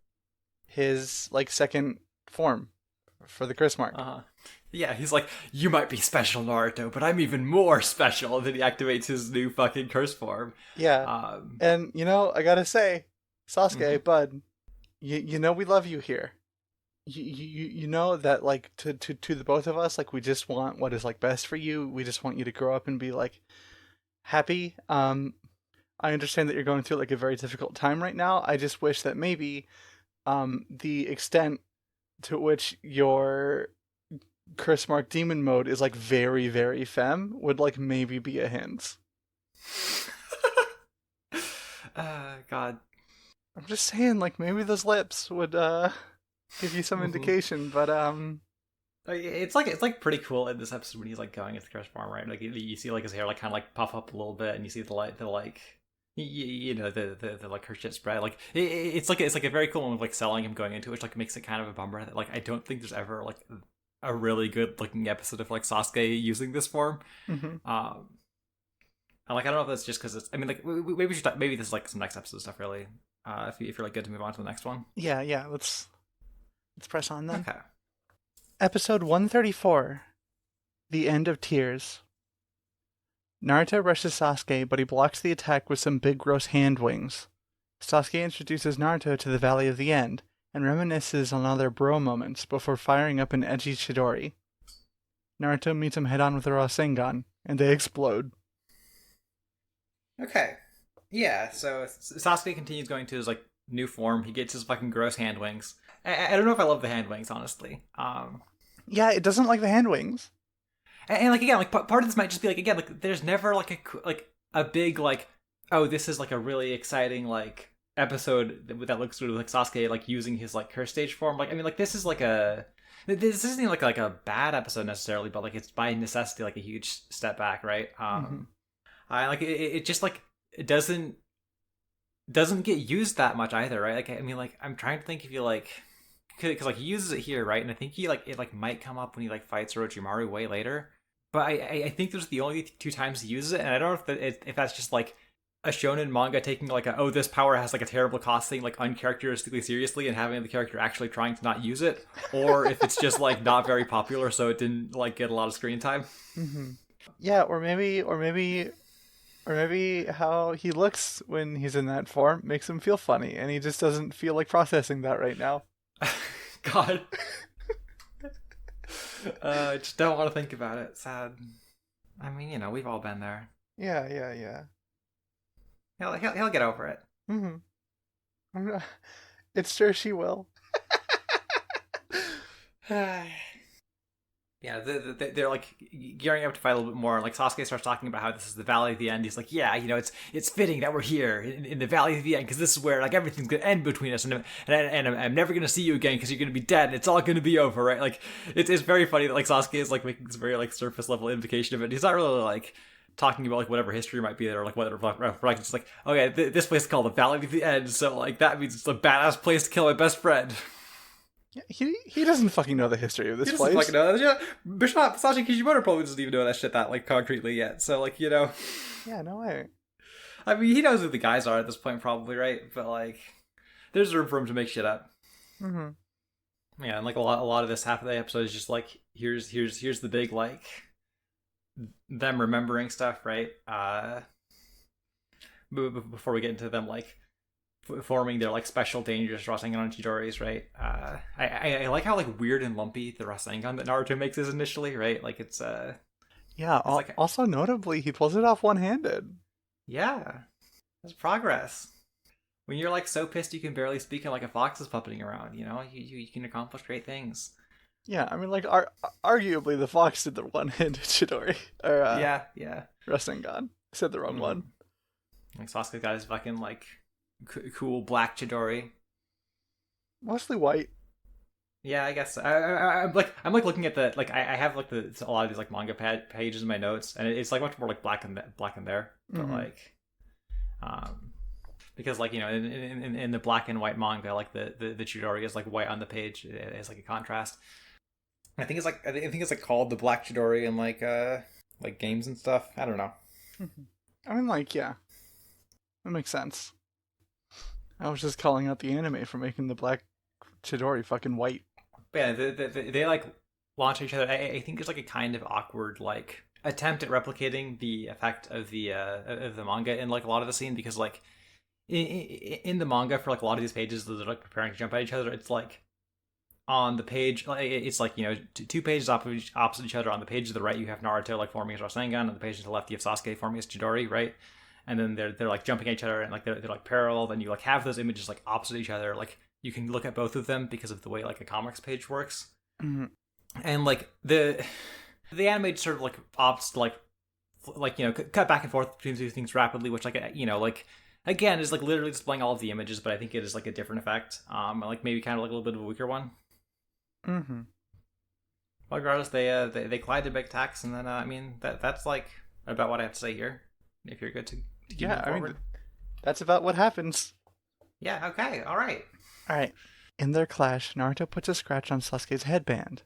S2: his like second form for the curse mark.
S1: Yeah, he's like, you might be special, Naruto, but I'm even more special. And then he activates his new fucking curse form.
S2: Yeah, and you know, I gotta say, Sasuke, bud, you know we love you here. You know that like to the both of us, like we just want what is like best for you. We just want you to grow up and be like happy. I understand that you're going through like a very difficult time right now. I just wish that maybe the extent to which your curse mark demon mode is like very, very femme would like maybe be a hint.
S1: God.
S2: I'm just saying, like maybe those lips would give you some indication, but
S1: it's like pretty cool in this episode when he's like going into the curse form, right? Like you see like his hair like kind of like puff up a little bit, and you see the like you know the like her shit spread. Like it's like a very cool one with like selling him going into it, which like makes it kind of a bummer that like I don't think there's ever like a really good looking episode of like Sasuke using this form. And like I don't know if that's just because it's. I mean, like maybe we should maybe this is like some next episode stuff really. If you're like good to move on to the next one.
S2: Yeah. Let's press on then.
S1: Okay.
S2: Episode 134, The End of Tears. Naruto rushes Sasuke, but he blocks the attack with some big gross hand wings. Sasuke introduces Naruto to the Valley of the End, and reminisces on other bro moments before firing up an edgy Chidori. Naruto meets him head-on with a Rasengan, and they explode.
S1: Okay. Yeah, so Sasuke continues going to his like new form. He gets his fucking gross hand wings. I don't know if I love the hand wings, honestly.
S2: Yeah, it doesn't like the hand wings.
S1: And like again, like part of this might just be like again, like there's never like a big like, oh, this is like a really exciting like episode that looks through like Sasuke like using his like curse stage form. Like I mean, like this is like this isn't like a bad episode necessarily, but like it's by necessity like a huge step back, right? I like it just like it doesn't get used that much either, right? Like I mean, like I'm trying to think if you like. Because like he uses it here, right? And I think it like might come up when he like fights Orochimaru way later. But I think those are the only two times he uses it, and I don't know if that's just like a shonen manga taking like this power has like a terrible cost thing like uncharacteristically seriously and having the character actually trying to not use it, or if it's just like not very popular so it didn't like get a lot of screen time.
S2: Yeah, or maybe Or maybe how he looks when he's in that form makes him feel funny, and he just doesn't feel like processing that right now.
S1: God. I just don't want to think about it. Sad. I mean, we've all been there.
S2: Yeah, yeah, yeah.
S1: He'll get over it.
S2: Mm-hmm. It's sure she will.
S1: Yeah, they're like gearing up to fight a little bit more. Like Sasuke starts talking about how this is the Valley of the End. He's like, yeah, it's fitting that we're here in the Valley of the End because this is where like everything's gonna end between us, and I'm never gonna see you again because you're gonna be dead, and it's all gonna be over, right? Like it's very funny that like Sasuke is like making this very like surface level invocation of it. He's not really like talking about like whatever history might be there, or like whether like it's like, okay, this place is called the Valley of the End, so like that means it's a badass place to kill my best friend.
S2: Yeah, he doesn't fucking know the history of this
S1: He
S2: place.
S1: doesn't fucking know that. Yeah, Bishop Sasuke Kishimoto probably doesn't even know that shit that like concretely yet. So like
S2: Yeah, no way.
S1: I mean, he knows who the guys are at this point, probably, right? But like, there's room for him to make shit up.
S2: Mm-hmm.
S1: Yeah, and like a lot of this half of the episode is just like here's the big like them remembering stuff, right? Before we get into them like forming their like special dangerous Rasengan Chidoris, right? I like how like weird and lumpy the Rasengan that Naruto makes is initially, right? Like it's
S2: Yeah.
S1: like
S2: Also, notably, he pulls it off one-handed.
S1: yeah, it's progress. When you're like so pissed you can barely speak and like a fox is puppeting around, you can accomplish great things.
S2: Yeah, I mean, like, arguably, the fox did the one-handed Chidori. Or,
S1: Yeah.
S2: Rasengan. Said the wrong one.
S1: Like Sasuke got his fucking like cool black Chidori.
S2: Mostly white.
S1: Yeah, I guess I'm like looking at the like I have like a lot of these like manga pages in my notes, and it's like much more like black in there, but like, because like in the black and white manga, like the Chidori is like white on the page. It's like a contrast. I think it's like called the Black Chidori in like games and stuff. I don't know.
S2: I mean, like, yeah, that makes sense. I was just calling out the anime for making the black Chidori fucking white.
S1: But yeah, they like launch each other. I think it's like a kind of awkward like attempt at replicating the effect of the manga in like a lot of the scene, because like in the manga for like a lot of these pages that are like preparing to jump at each other, it's like on the page it's like two pages opposite each other. On the page to the right you have Naruto like forming his Rasengan, on the page to the left you have Sasuke forming his Chidori, right? And then they're like jumping at each other, and like they're like parallel. Then you like have those images like opposite each other. Like you can look at both of them because of the way like a comics page works. And like the anime sort of like opts to like cut back and forth between these things rapidly, which like like again is like literally displaying all of the images, but I think it is like a different effect. Like maybe kind of like a little bit of a weaker one. Well, regardless, they collide the big attacks, and then I mean that's like about what I have to say here. If you're good to keep moving forward.
S2: Mean, that's about what happens.
S1: Yeah. Okay. All right.
S2: In their clash, Naruto puts a scratch on Sasuke's headband,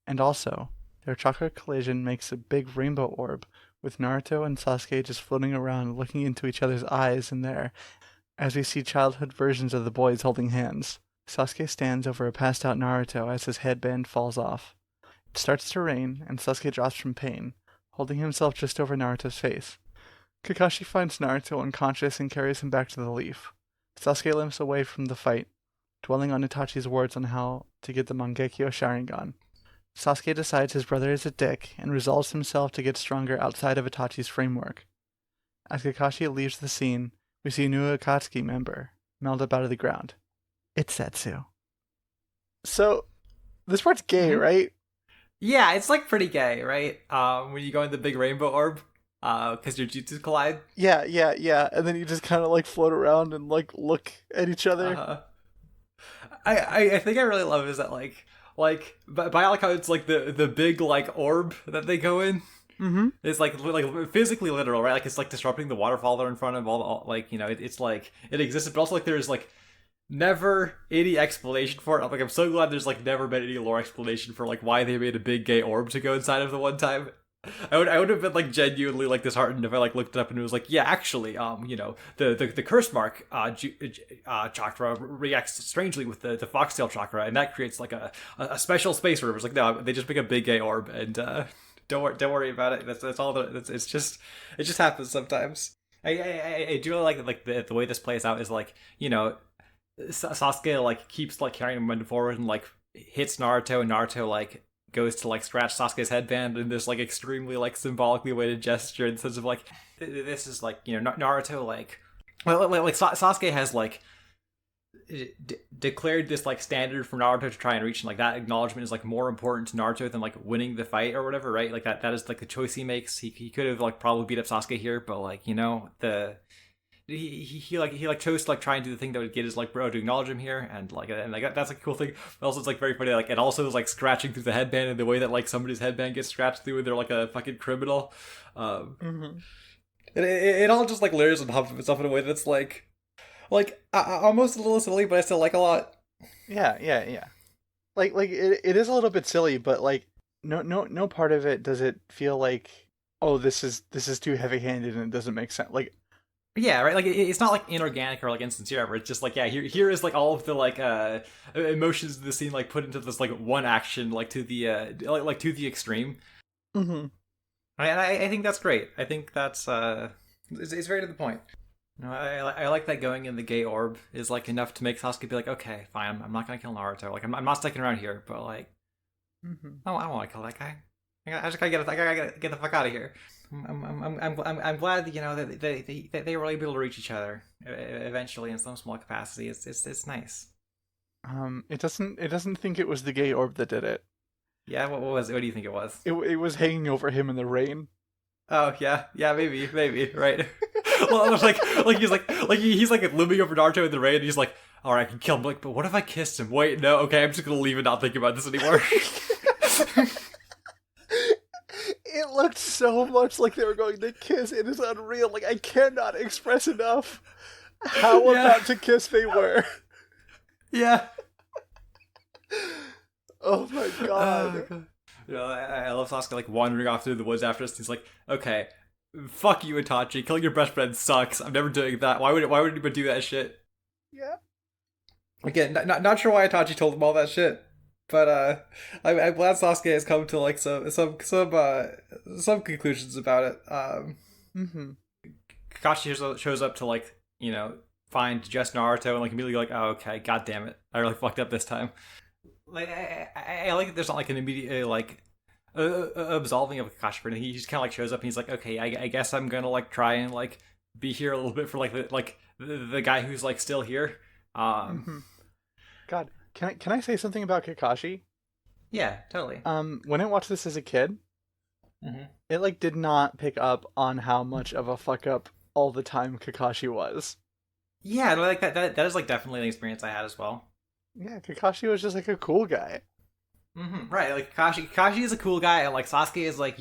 S2: and also their chakra collision makes a big rainbow orb with Naruto and Sasuke just floating around, looking into each other's eyes in there, as we see childhood versions of the boys holding hands. Sasuke stands over a passed-out Naruto as his headband falls off. It starts to rain, and Sasuke drops from pain, holding himself just over Naruto's face. Kakashi finds Naruto unconscious and carries him back to the leaf. Sasuke limps away from the fight, dwelling on Itachi's words on how to get the Mangekyo Sharingan. Sasuke decides his brother is a dick and resolves himself to get stronger outside of Itachi's framework. As Kakashi leaves the scene, we see a new Akatsuki member melt up out of the ground. It's Setsu. So, this part's gay, right?
S1: Yeah, it's like pretty gay, right? When you go in the big rainbow orb. Because your jutsus collide.
S2: Yeah. And then you just kind of like float around and like look at each other.
S1: I think I really love is that like by all accounts like the big like orb that they go in. It's like physically literal, right? Like it's like disrupting the waterfall they're in front of. All like it's like it existed, but also like there's like never any explanation for it. Like I'm so glad there's like never been any lore explanation for like why they made a big gay orb to go inside of the one time. I would have been like genuinely like disheartened if I like looked it up and it was like, yeah, actually, the curse mark chakra reacts strangely with the foxtail chakra, and that creates like a special space where it was like, no, they just make a big gay orb and don't worry about it. That's all. It just happens sometimes. I do really like the way this plays out is like, Sasuke like keeps like carrying momentum forward and like hits Naruto, and Naruto like goes to like scratch Sasuke's headband in this like extremely like symbolically weighted gesture in the sense of like this is like, Naruto like Sasuke has like declared this like standard for Naruto to try and reach, and like that acknowledgement is like more important to Naruto than like winning the fight or whatever, right? Like that is like the choice he makes. He could have like probably beat up Sasuke here, but like, the he chose to like try and do the thing that would get his like bro to acknowledge him here, and like that's like a cool thing. But also it's like very funny, like it also is like scratching through the headband in the way that like somebody's headband gets scratched through when they're like a fucking criminal. It all just like layers on top of itself in a way that's like almost a little silly, but I still like a lot.
S2: Yeah. Like it is a little bit silly, but like no part of it does it feel like, oh, this is too heavy-handed and it doesn't make sense. Like,
S1: yeah, right. Like it's not like inorganic or like insincere ever. It's just like, yeah, here is like all of the like emotions of the scene like put into this like one action like to the like to the extreme.
S2: mm-hmm.
S1: I think that's great. I think that's it's very to the point. I like that going in the gay orb is like enough to make Sasuke be like, okay, fine, I'm not gonna kill Naruto. Like I'm not sticking around here, but like, I don't want to kill that guy. I just gotta get the fuck out of here. I'm glad that they were able to reach each other eventually in some small capacity. It's nice.
S2: It doesn't think it was the gay orb that did it.
S1: Yeah, what do you think it was?
S2: It was hanging over him in the rain.
S1: Oh yeah, maybe right. Well, he's like looming over Naruto in the rain, and he's like, all right, I can kill him. Like, but what if I kissed him? Wait, no, okay, I'm just gonna leave and not think about this anymore.
S2: It looked so much like they were going to kiss. It is unreal. Like, I cannot express enough how about to kiss they were.
S1: Yeah.
S2: Oh my god.
S1: Oh, God. I love Sasuke like wandering off through the woods after this. He's like, okay, fuck you, Itachi. Killing your best friend sucks. I'm never doing that. Why would anyone do that shit?
S2: Yeah.
S1: Again, not sure why Itachi told him all that shit, but I'm glad Sasuke has come to like some conclusions about it. Kakashi shows up to like, find just Naruto and like immediately like, oh, okay, god damn it, I really fucked up this time. Like I like that there's not like an immediate like absolving of Kakashi for anything. He just kind of like shows up and he's like, okay, I guess I'm gonna like try and like be here a little bit for like the guy who's like still here.
S2: God, can I say something about Kakashi?
S1: Yeah, totally.
S2: When I watched this as a kid, it like did not pick up on how much of a fuck up all the time Kakashi was.
S1: Yeah, like that is like definitely an experience I had as well.
S2: Yeah, Kakashi was just like a cool guy.
S1: Right, like Kakashi is a cool guy, and like Sasuke is like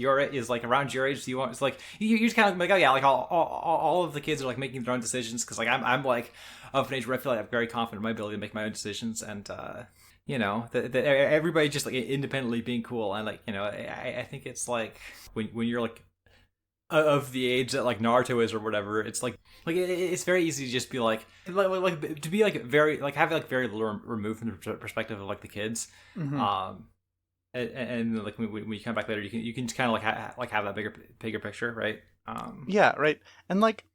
S1: around your age, so it's like you just kind of like, oh yeah, like all of the kids are like making their own decisions, because like I'm like of an age where I feel like I'm very confident in my ability to make my own decisions, and everybody just like independently being cool, and like I think it's like when you're like of the age that like Naruto is or whatever, it's like it's very easy to just be like to be like very like have like very little removed from the perspective of like the kids, and like when you come back later, you can kind of like have that bigger picture, right?
S2: Yeah, right. And like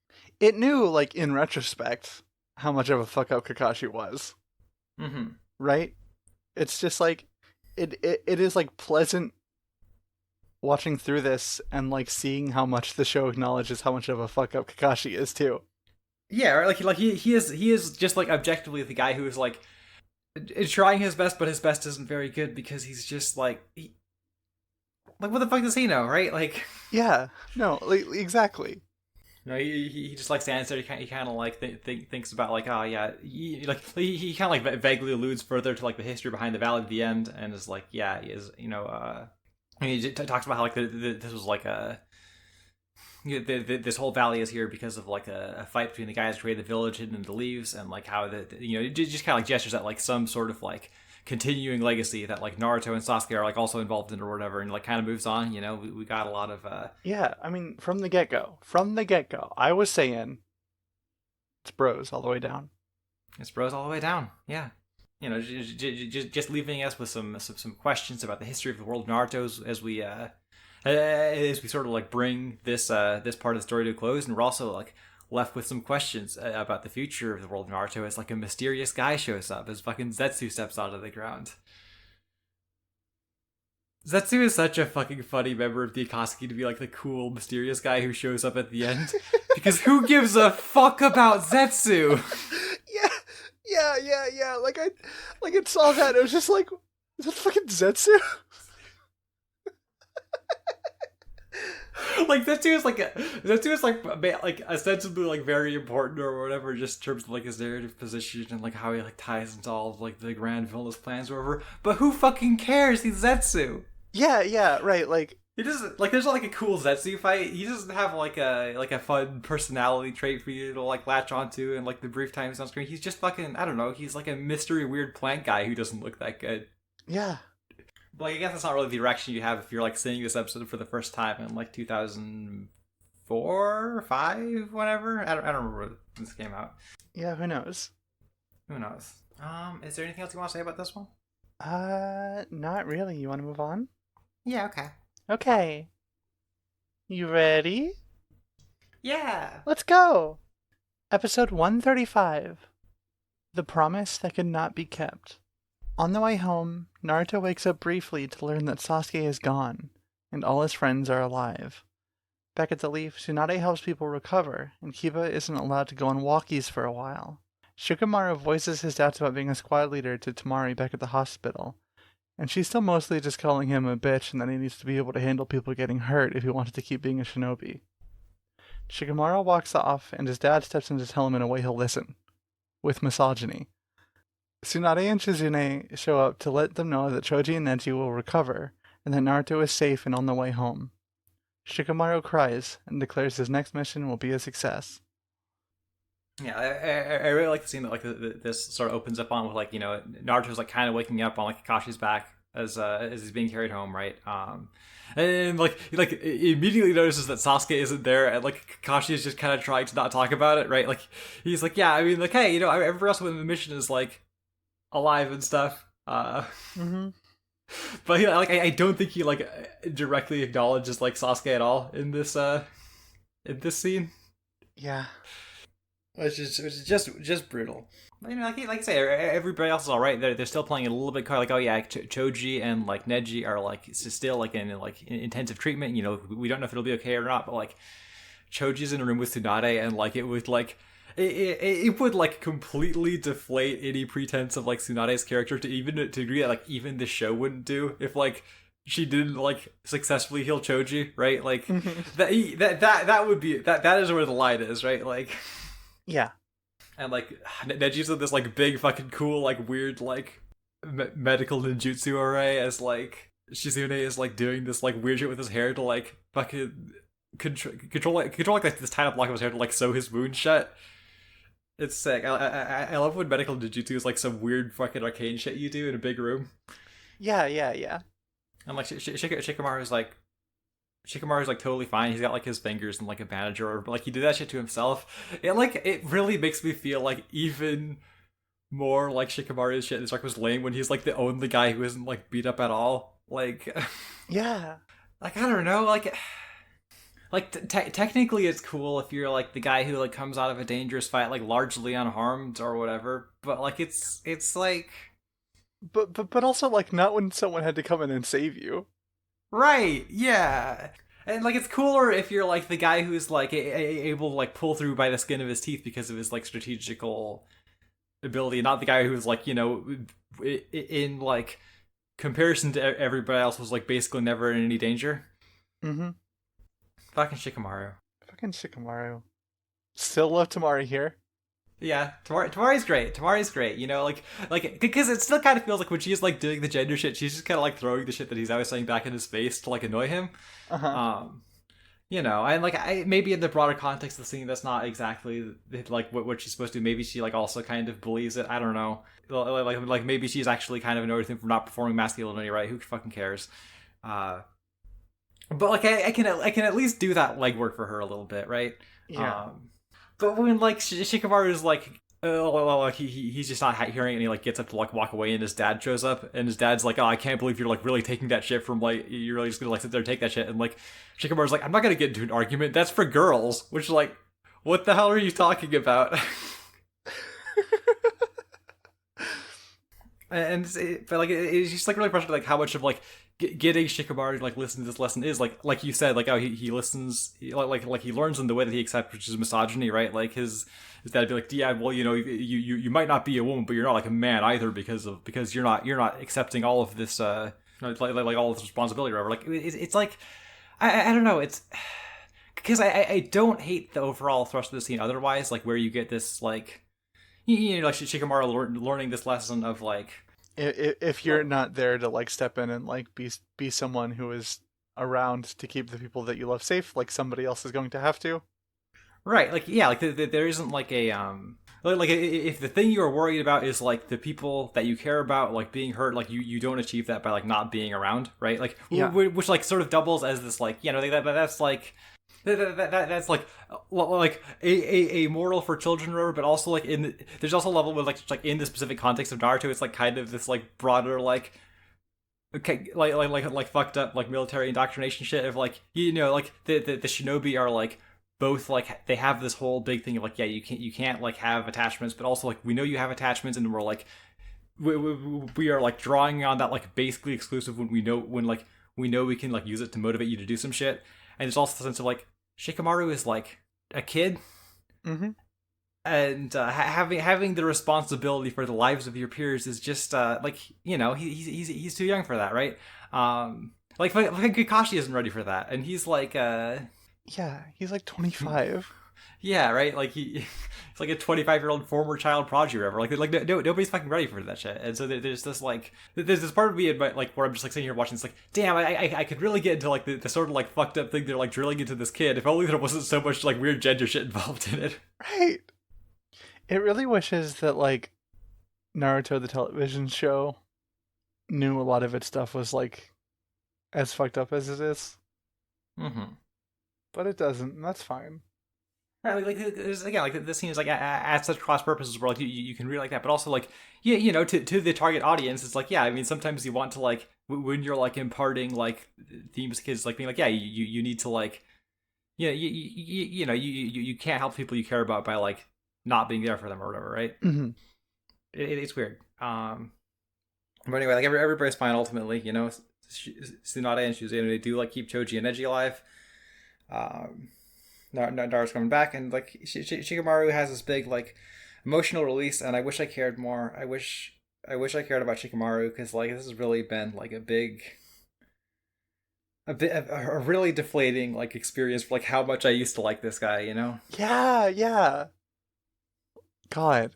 S2: it knew like in retrospect how much of a fuck up Kakashi was, right? It's just like it is like pleasant watching through this and like seeing how much the show acknowledges how much of a fuck up Kakashi is too.
S1: Yeah, right. Like he is just like objectively the guy who is like trying his best, but his best isn't very good because he's just like what the fuck does he know, right? Like
S2: yeah, no, like, exactly.
S1: No, he just like stands there. He kind of like thinks about like, oh yeah, he kind of like vaguely alludes further to like the history behind the valley at the end, and is like, yeah, he is he talks about how like this was like this whole valley is here because of like a fight between the guys who created the village hidden in the leaves, and like how it just kind of like gestures at like some sort of like continuing legacy that like Naruto and Sasuke are like also involved in or whatever, and like kind of moves on. We got a lot of
S2: yeah, I mean from the get go, I was saying it's bros all the way down.
S1: It's bros all the way down. Yeah. Just leaving us with some questions about the history of the world of Naruto as we sort of like bring this this part of the story to a close, and we're also like left with some questions about the future of the world of Naruto as like a mysterious guy shows up as fucking Zetsu steps out of the ground. Zetsu is such a fucking funny member of the Akatsuki to be like the cool, mysterious guy who shows up at the end. Because who gives a fuck about Zetsu?
S2: Yeah. Like I saw that. It was just like, is that fucking Zetsu?
S1: Like Zetsu is like ostensibly like very important or whatever, just in terms of like his narrative position and like how he like ties into all of like the grand villainous plans or whatever. But who fucking cares? He's Zetsu.
S2: Yeah, right. Like
S1: He doesn't like. There's not like a cool Zetsu fight. He doesn't have like a fun personality trait for you to like latch onto in like the brief time he's on screen. He's just fucking, I don't know. He's like a mystery weird plant guy who doesn't look that good.
S2: yeah.
S1: But like, I guess that's not really the reaction you have if you're like seeing this episode for the first time in like 2004, 5, whatever. I don't remember when this came out.
S2: Yeah, who knows?
S1: Who knows? Is there anything else you want to say about this one?
S2: Not really. You want to move on?
S1: Yeah. Okay.
S2: Okay. You ready?
S1: Yeah.
S2: Let's go! Episode 135. The Promise That Could Not Be Kept. On the way home, Naruto wakes up briefly to learn that Sasuke is gone, and all his friends are alive. Back at the Leaf, Tsunade helps people recover, and Kiba isn't allowed to go on walkies for a while. Shikamaru voices his doubts about being a squad leader to Tamari back at the hospital, and she's still mostly just calling him a bitch and that he needs to be able to handle people getting hurt if he wanted to keep being a shinobi. Shikamaru walks off, and his dad steps in to tell him in a way he'll listen. With misogyny. Tsunade and Shizune show up to let them know that Choji and Neji will recover, and that Naruto is safe and on the way home. Shikamaru cries, and declares his next mission will be a success.
S1: Yeah, I really like the scene that like this sort of opens up on with like, you know, Naruto's like kind of waking up on like Kakashi's back as he's being carried home, right? And like he immediately notices that Sasuke isn't there, and like Kakashi is just kind of trying to not talk about it, right? Like he's like, yeah, I mean, like, hey, you know, everybody else within the mission is like alive and stuff.
S2: Mm-hmm.
S1: But yeah, like I don't think he like directly acknowledges like Sasuke at all in this scene.
S2: Yeah.
S1: Which is just brutal. You know, like I say, everybody else is all right. They're still playing a little bit like, oh yeah, Choji and like Neji are like still like in intensive treatment. You know, we don't know if it'll be okay or not. But like, Choji's in a room with Tsunade, and like it would like it would like completely deflate any pretense of like Tsunade's character to a degree that like even the show wouldn't do if like she didn't like successfully heal Choji, right? Like that would be that is where the line is, right? Like.
S2: Yeah.
S1: And like Neji's in this like big fucking cool like weird like medical ninjutsu array as like Shizune is like doing this like weird shit with his hair to like fucking control like this tight up lock of his hair to like sew his wound shut. It's sick. I love when medical ninjutsu is like some weird fucking arcane shit you do in a big room.
S2: Yeah.
S1: And like Shikamaru's like totally fine. He's got like his fingers and like a bandage, or like he did that shit to himself. It really makes me feel like even more like Shikamaru's shit in this arc was lame when he's like the only guy who isn't like beat up at all. Like,
S2: yeah,
S1: like I don't know, like technically it's cool if you're like the guy who like comes out of a dangerous fight like largely unharmed or whatever. But like it's like,
S2: but also like not when someone had to come in and save you.
S1: Right, yeah. And like it's cooler if you're like the guy who's like able to like pull through by the skin of his teeth because of his like strategical ability, not the guy who's like, you know, in like comparison to everybody else was like basically never in any danger.
S2: Mm-hmm.
S1: Fucking Shikamaru.
S2: Still love Tamari here.
S1: Yeah, Tamari's great. You know, like because it still kind of feels like when she's like doing the gender shit, she's just kind of like throwing the shit that he's always saying back in his face to like annoy him. You know, and like maybe in the broader context of the scene, that's not exactly like what she's supposed to do. Maybe she like also kind of believes it. I don't know. Like maybe she's actually kind of annoyed him for not performing masculinity right. Who fucking cares? But like I can at least do that legwork for her a little bit, right?
S2: Yeah.
S1: But when like Shikamaru is like like he's just not hearing it, and he like gets up to like walk away, and his dad shows up, and his dad's like, "Oh, I can't believe you're like really taking that shit from like you're really just gonna like sit there and take that shit." And like Shikamaru's like, "I'm not gonna get into an argument. That's for girls." Which like, what the hell are you talking about? But like it's just like really frustrating, like how much of like getting Shikamaru to like listen to this lesson is like you said, like, oh, he listens, like he learns in the way that he accepts, which is misogyny, right? Like his dad would be like, yeah, well, you know, you might not be a woman, but you're not like a man either because you're not accepting all of this like all of this responsibility or whatever. Like it's like I don't know, it's because I don't hate the overall thrust of the scene otherwise, like where you get this like you know, like Shikamaru learning this lesson of like,
S2: if you're not there to like step in and like be someone who is around to keep the people that you love safe, like somebody else is going to have to.
S1: right, like yeah, like there isn't like a like if the thing you are worried about is like the people that you care about like being hurt, like you don't achieve that by like not being around, right? Like
S2: Yeah.
S1: which like sort of doubles as this like, you know, that's like that's like a moral for children, or but also like there's also a level where like in the specific context of Naruto, it's like kind of this like broader like okay like fucked up like military indoctrination shit of like, you know, like the shinobi are like both like they have this whole big thing of like, yeah, you can't like have attachments, but also like we know you have attachments, and we're like we are like drawing on that like basically exclusive when we know we can like use it to motivate you to do some shit. And there's also the sense of like Shikamaru is like a kid,
S2: Mm-hmm.
S1: and having the responsibility for the lives of your peers is just like, you know, he's too young for that, right? Like Kakashi isn't ready for that, and he's like
S2: Yeah, he's like 25.
S1: yeah, right, like he's like a 25-year-old former child prodigy or whatever. Like no, nobody's fucking ready for that shit. And so there's this like there's this part of me like where I'm just like sitting here watching. It's like, damn, I could really get into like the sort of like fucked up thing they're like drilling into this kid. If only there wasn't so much like weird gender shit involved in it.
S2: Right. It really wishes that like Naruto the television show knew a lot of its stuff was like as fucked up as it is,
S1: Mm-hmm.
S2: but it doesn't. And that's fine.
S1: Right, like again, like this seems like at such cross purposes where like you can read like that, but also like yeah, you know, to the target audience, it's like, yeah, I mean, sometimes you want to like when you're like imparting like themes to kids, like being like, yeah, you need to like, yeah, you know, you can't help people you care about by like not being there for them or whatever, right?
S2: Mm-hmm.
S1: It's weird. But anyway, like everybody's fine ultimately, you know. Tsunade and Shuzano, they do like keep Choji and Neji alive. Naruto's coming back, and like Shikamaru has this big like emotional release, and I wish I cared more. I wish I cared about Shikamaru, because like this has really been like a really deflating like experience for like how much I used to like this guy, you know.
S2: Yeah. God.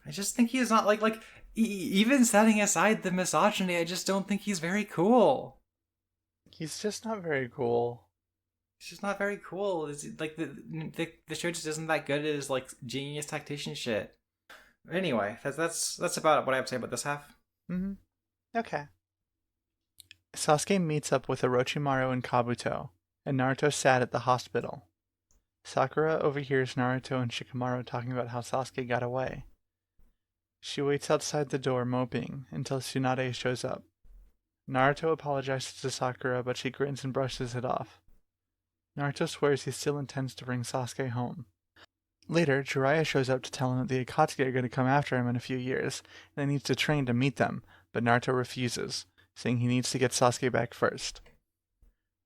S1: I just think he's not like even setting aside the misogyny, I just don't think he's very cool.
S2: He's just not very cool.
S1: It's just not very cool. It's like the show just isn't that good at his like genius tactician shit. Anyway, that's about what I have to say about this half.
S2: Mm-hmm. Okay. Sasuke meets up with Orochimaru and Kabuto, and Naruto's sad at the hospital. Sakura overhears Naruto and Shikamaru talking about how Sasuke got away. She waits outside the door moping until Tsunade shows up. Naruto apologizes to Sakura, but she grins and brushes it off. Naruto swears he still intends to bring Sasuke home. Later, Jiraiya shows up to tell him that the Akatsuki are going to come after him in a few years, and he needs to train to meet them, but Naruto refuses, saying he needs to get Sasuke back first.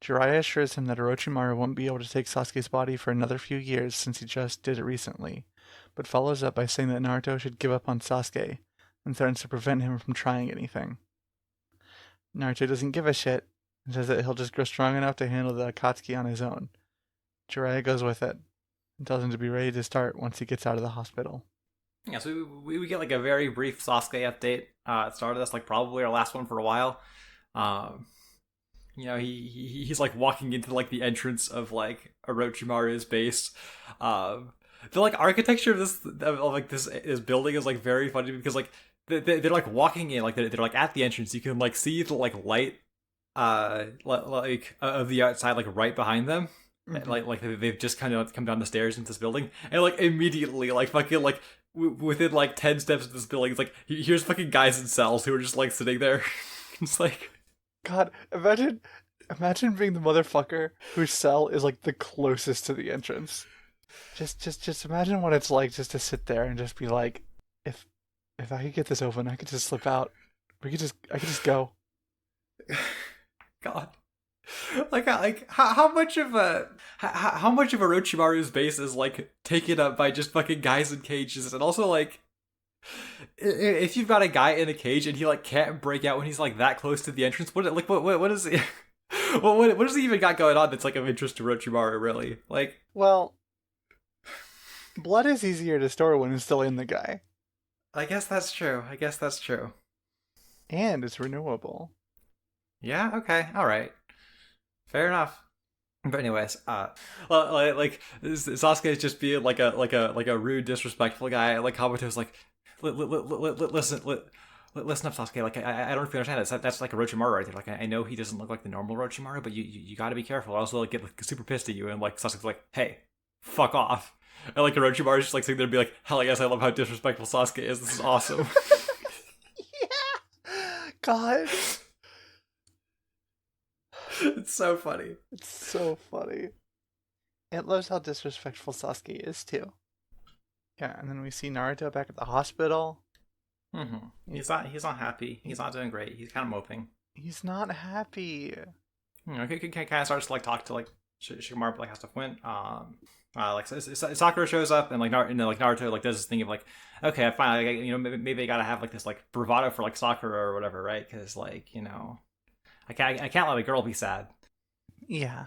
S2: Jiraiya assures him that Orochimaru won't be able to take Sasuke's body for another few years since he just did it recently, but follows up by saying that Naruto should give up on Sasuke, and threatens to prevent him from trying anything. Naruto doesn't give a shit, and says that he'll just grow strong enough to handle the Akatsuki on his own. Jiraiya goes with it, and tells him to be ready to start once he gets out of the hospital.
S1: Yeah, so we get like a very brief Sasuke update. It started us like probably our last one for a while. You know, he's like walking into like the entrance of like Orochimaru's base. The like architecture of this building is like very funny, because like they're like walking in, like they're like at the entrance. You can like see the like light of the outside like right behind them,
S2: Mhm.
S1: Like they've just kind of come down the stairs into this building, and like immediately, like fucking like within like 10 steps of this building, it's like here's fucking guys in cells who are just like sitting there. It's like,
S2: God, imagine being the motherfucker whose cell is like the closest to the entrance. Just imagine what it's like just to sit there and just be like, if if I could get this open, I could just slip out. I could just go.
S1: God. Like how much of a how much of Orochimaru's base is like taken up by just fucking guys in cages, and also like if you've got a guy in a cage and he like can't break out when he's like that close to the entrance, what is it? What does he even got going on that's like of interest to Orochimaru really? Like,
S2: Well, blood is easier to store when it's still in the guy,
S1: I guess that's true. I guess that's true.
S2: and it's renewable.
S1: Yeah. Okay. All right. Fair enough. But anyways, like Sasuke is just being like a rude, disrespectful guy. Like Kabuto's like, listen, listen up, Sasuke. Like I don't know if you understand that. That's like a Orochimaru right there. Like I know he doesn't look like the normal Orochimaru, but you got to be careful. I also like get like super pissed at you, and like Sasuke's like, hey, fuck off. And like Orochimaru's just like sitting there and be like, hell yes, I love how disrespectful Sasuke is. This is awesome.
S2: Yeah. God,
S1: It's so funny.
S2: it's so funny. It loves how disrespectful Sasuke is too. Yeah, and then we see Naruto back at the hospital.
S1: He's not happy. He's not doing great. He's kind of moping.
S2: He's not happy.
S1: You know, he kind of starts to like talk to like Shikamaru, like how stuff went. Like Sakura shows up and like Naruto like does this thing of like, okay, fine, like, you know, maybe I gotta have like this like bravado for like Sakura or whatever, right? Because like, you know, I can't let a girl be sad.
S2: Yeah.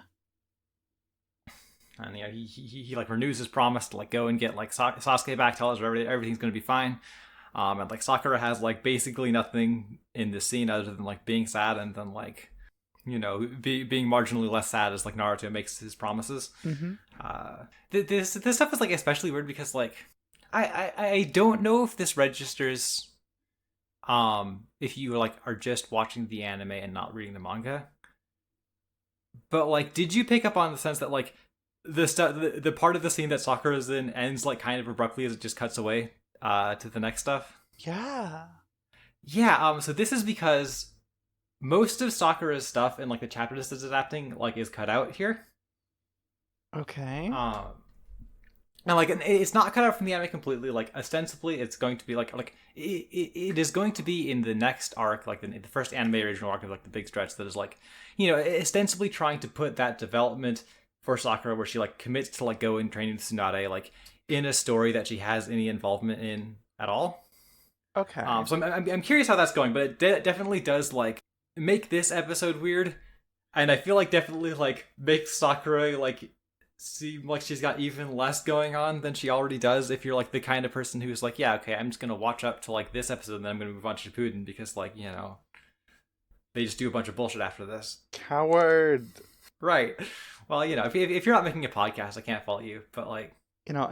S1: And you know, he like renews his promise to like go and get like Sasuke back, tell us everything's gonna be fine. And like Sakura has like basically nothing in the scene other than like being sad, and then like, you know, being marginally less sad as like Naruto makes his promises.
S2: Mm-hmm.
S1: This stuff is like especially weird because like I don't know if this registers if you like are just watching the anime and not reading the manga. But like, did you pick up on the sense that like the part of the scene that Sakura's in ends like kind of abruptly as it just cuts away to the next stuff?
S2: Yeah.
S1: Yeah. So this is because most of Sakura's stuff in like the chapter this is adapting like is cut out here.
S2: Okay.
S1: And like it's not cut out from the anime completely. Like ostensibly, it's going to be like it is going to be in the next arc, like the first anime original arc of like the big stretch that is like, you know, ostensibly trying to put that development for Sakura where she like commits to like go and train with Tsunade like in a story that she has any involvement in at all.
S2: Okay.
S1: So I'm curious how that's going, but it definitely does like make this episode weird, and I feel like definitely like makes Sakura like seem like she's got even less going on than she already does if you're like the kind of person who's like, yeah, okay, I'm just gonna watch up to like this episode and then I'm gonna move on to Shippuden because like, you know, they just do a bunch of bullshit after this.
S2: Coward.
S1: Right. Well, you know, if you're not making a podcast, I can't fault you, but like,
S2: You know,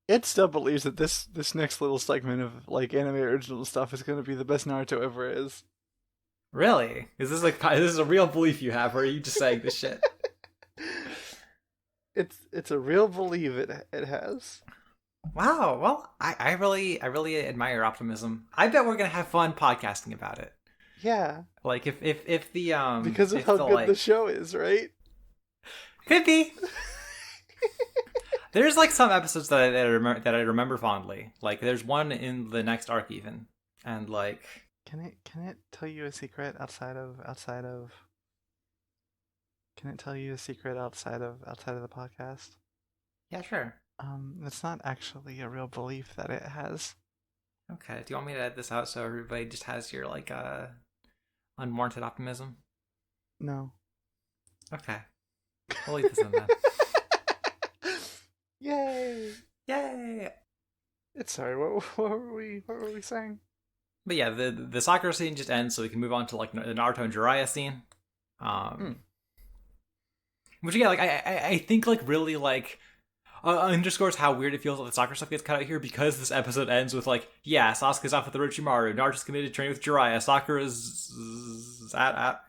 S2: it still believes that this next little segment of like anime original stuff is going to be the best Naruto ever is.
S1: really? Is this a real belief you have, or are you just saying this shit?
S2: It's a real belief it has.
S1: Wow. Well, I really admire your optimism. I bet we're gonna have fun podcasting about it.
S2: Yeah.
S1: Like if the
S2: Because of
S1: if
S2: how
S1: the,
S2: good
S1: like,
S2: the show is, right?
S1: could be. There's like some episodes that I remember fondly. Like there's one in the next arc even, and like
S2: Can it tell you a secret outside of Can it tell you a secret outside of the podcast?
S1: yeah, sure.
S2: It's not actually a real belief that it has.
S1: Okay. Do you want me to edit this out so everybody just has your like unwarranted optimism?
S2: No.
S1: Okay. We'll leave this in then.
S2: Yay!
S1: Yay!
S2: It's sorry. What were we saying?
S1: But yeah, the Sakura scene just ends, so we can move on to like the Naruto and Jiraiya scene. Which again, like I think like really like underscores how weird it feels that the Sakura stuff gets cut out here, because this episode ends with like, yeah, Sasuke's off with Orochimaru, Naruto's committed to training with Jiraiya, Sakura's at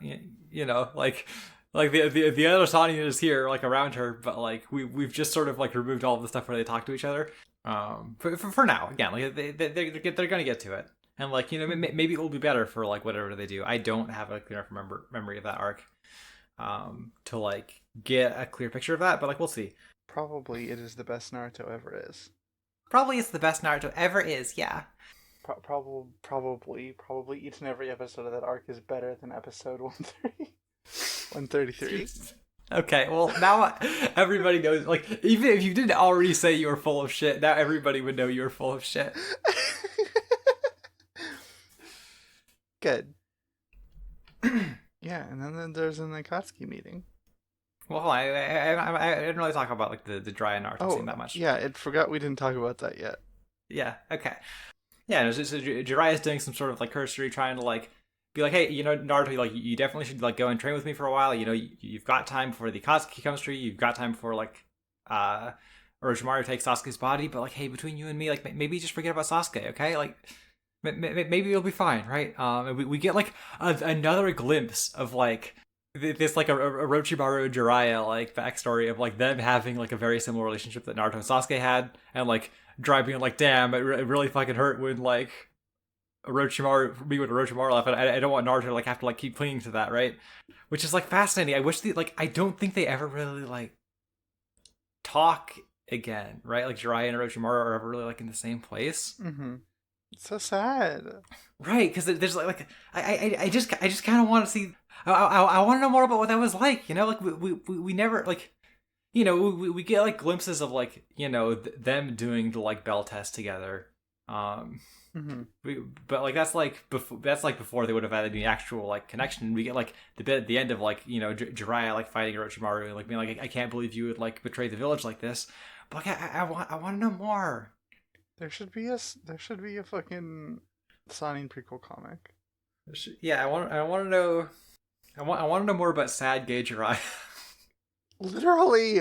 S1: you know, like Like the other Sonya is here, like around her, but like we've just sort of like removed all of the stuff where they talk to each other. For now, again, like they're gonna get to it, and like maybe it will be better for like whatever they do. I don't have a clear enough memory of that arc, to like get a clear picture of that, but like we'll see.
S2: Probably it is the best Naruto ever is.
S1: Probably it's the best Naruto ever is. Yeah.
S2: Probably each and every episode of that arc is better than episode 133.
S1: Okay, well now everybody knows. Like, even if you didn't already say you were full of shit, now everybody would know you were full of shit.
S2: Good. Yeah, and then there's an Akatsuki meeting.
S1: Well, I didn't really talk about like the dry Naruto scene that much.
S2: Yeah, I forgot we didn't talk about that yet.
S1: Yeah. Okay. Yeah, so Jiraiya's doing some sort of like cursory, trying to like be like, hey, Naruto, like you definitely should like go and train with me for a while. You've got time before the Akatsuki comes for you. You've got time before like Orochimaru takes Sasuke's body. But like, hey, between you and me, like maybe just forget about Sasuke, okay? Like maybe it'll be fine, right? We get like another glimpse of like this like a Orochimaru and Jiraiya like backstory of like them having like a very similar relationship that Naruto and Sasuke had, and like driving like, damn, it really fucking hurt when like Orochimaru left, and I don't want Naruto to like have to like keep clinging to that, right? Which is like fascinating. I wish I don't think they ever really like talk again, right? Like Jiraiya and Orochimaru are ever really like in the same place.
S2: Mm-hmm. It's so sad,
S1: right? Because there's like I just kind of want to see. I want to know more about what that was like. Like we never like. We get like glimpses of like them doing the like bell test together.
S2: Mm-hmm.
S1: But like that's like before they would have had any actual like connection. We get like the bit at the end of like Jiraiya like fighting Orochimaru and like being like, I can't believe you would like betray the village like this. But like, I want to know more.
S2: There should be a fucking Sonic prequel comic.
S1: Yeah, I want to know. I want to know more about sad gay Jiraiya.
S2: Literally.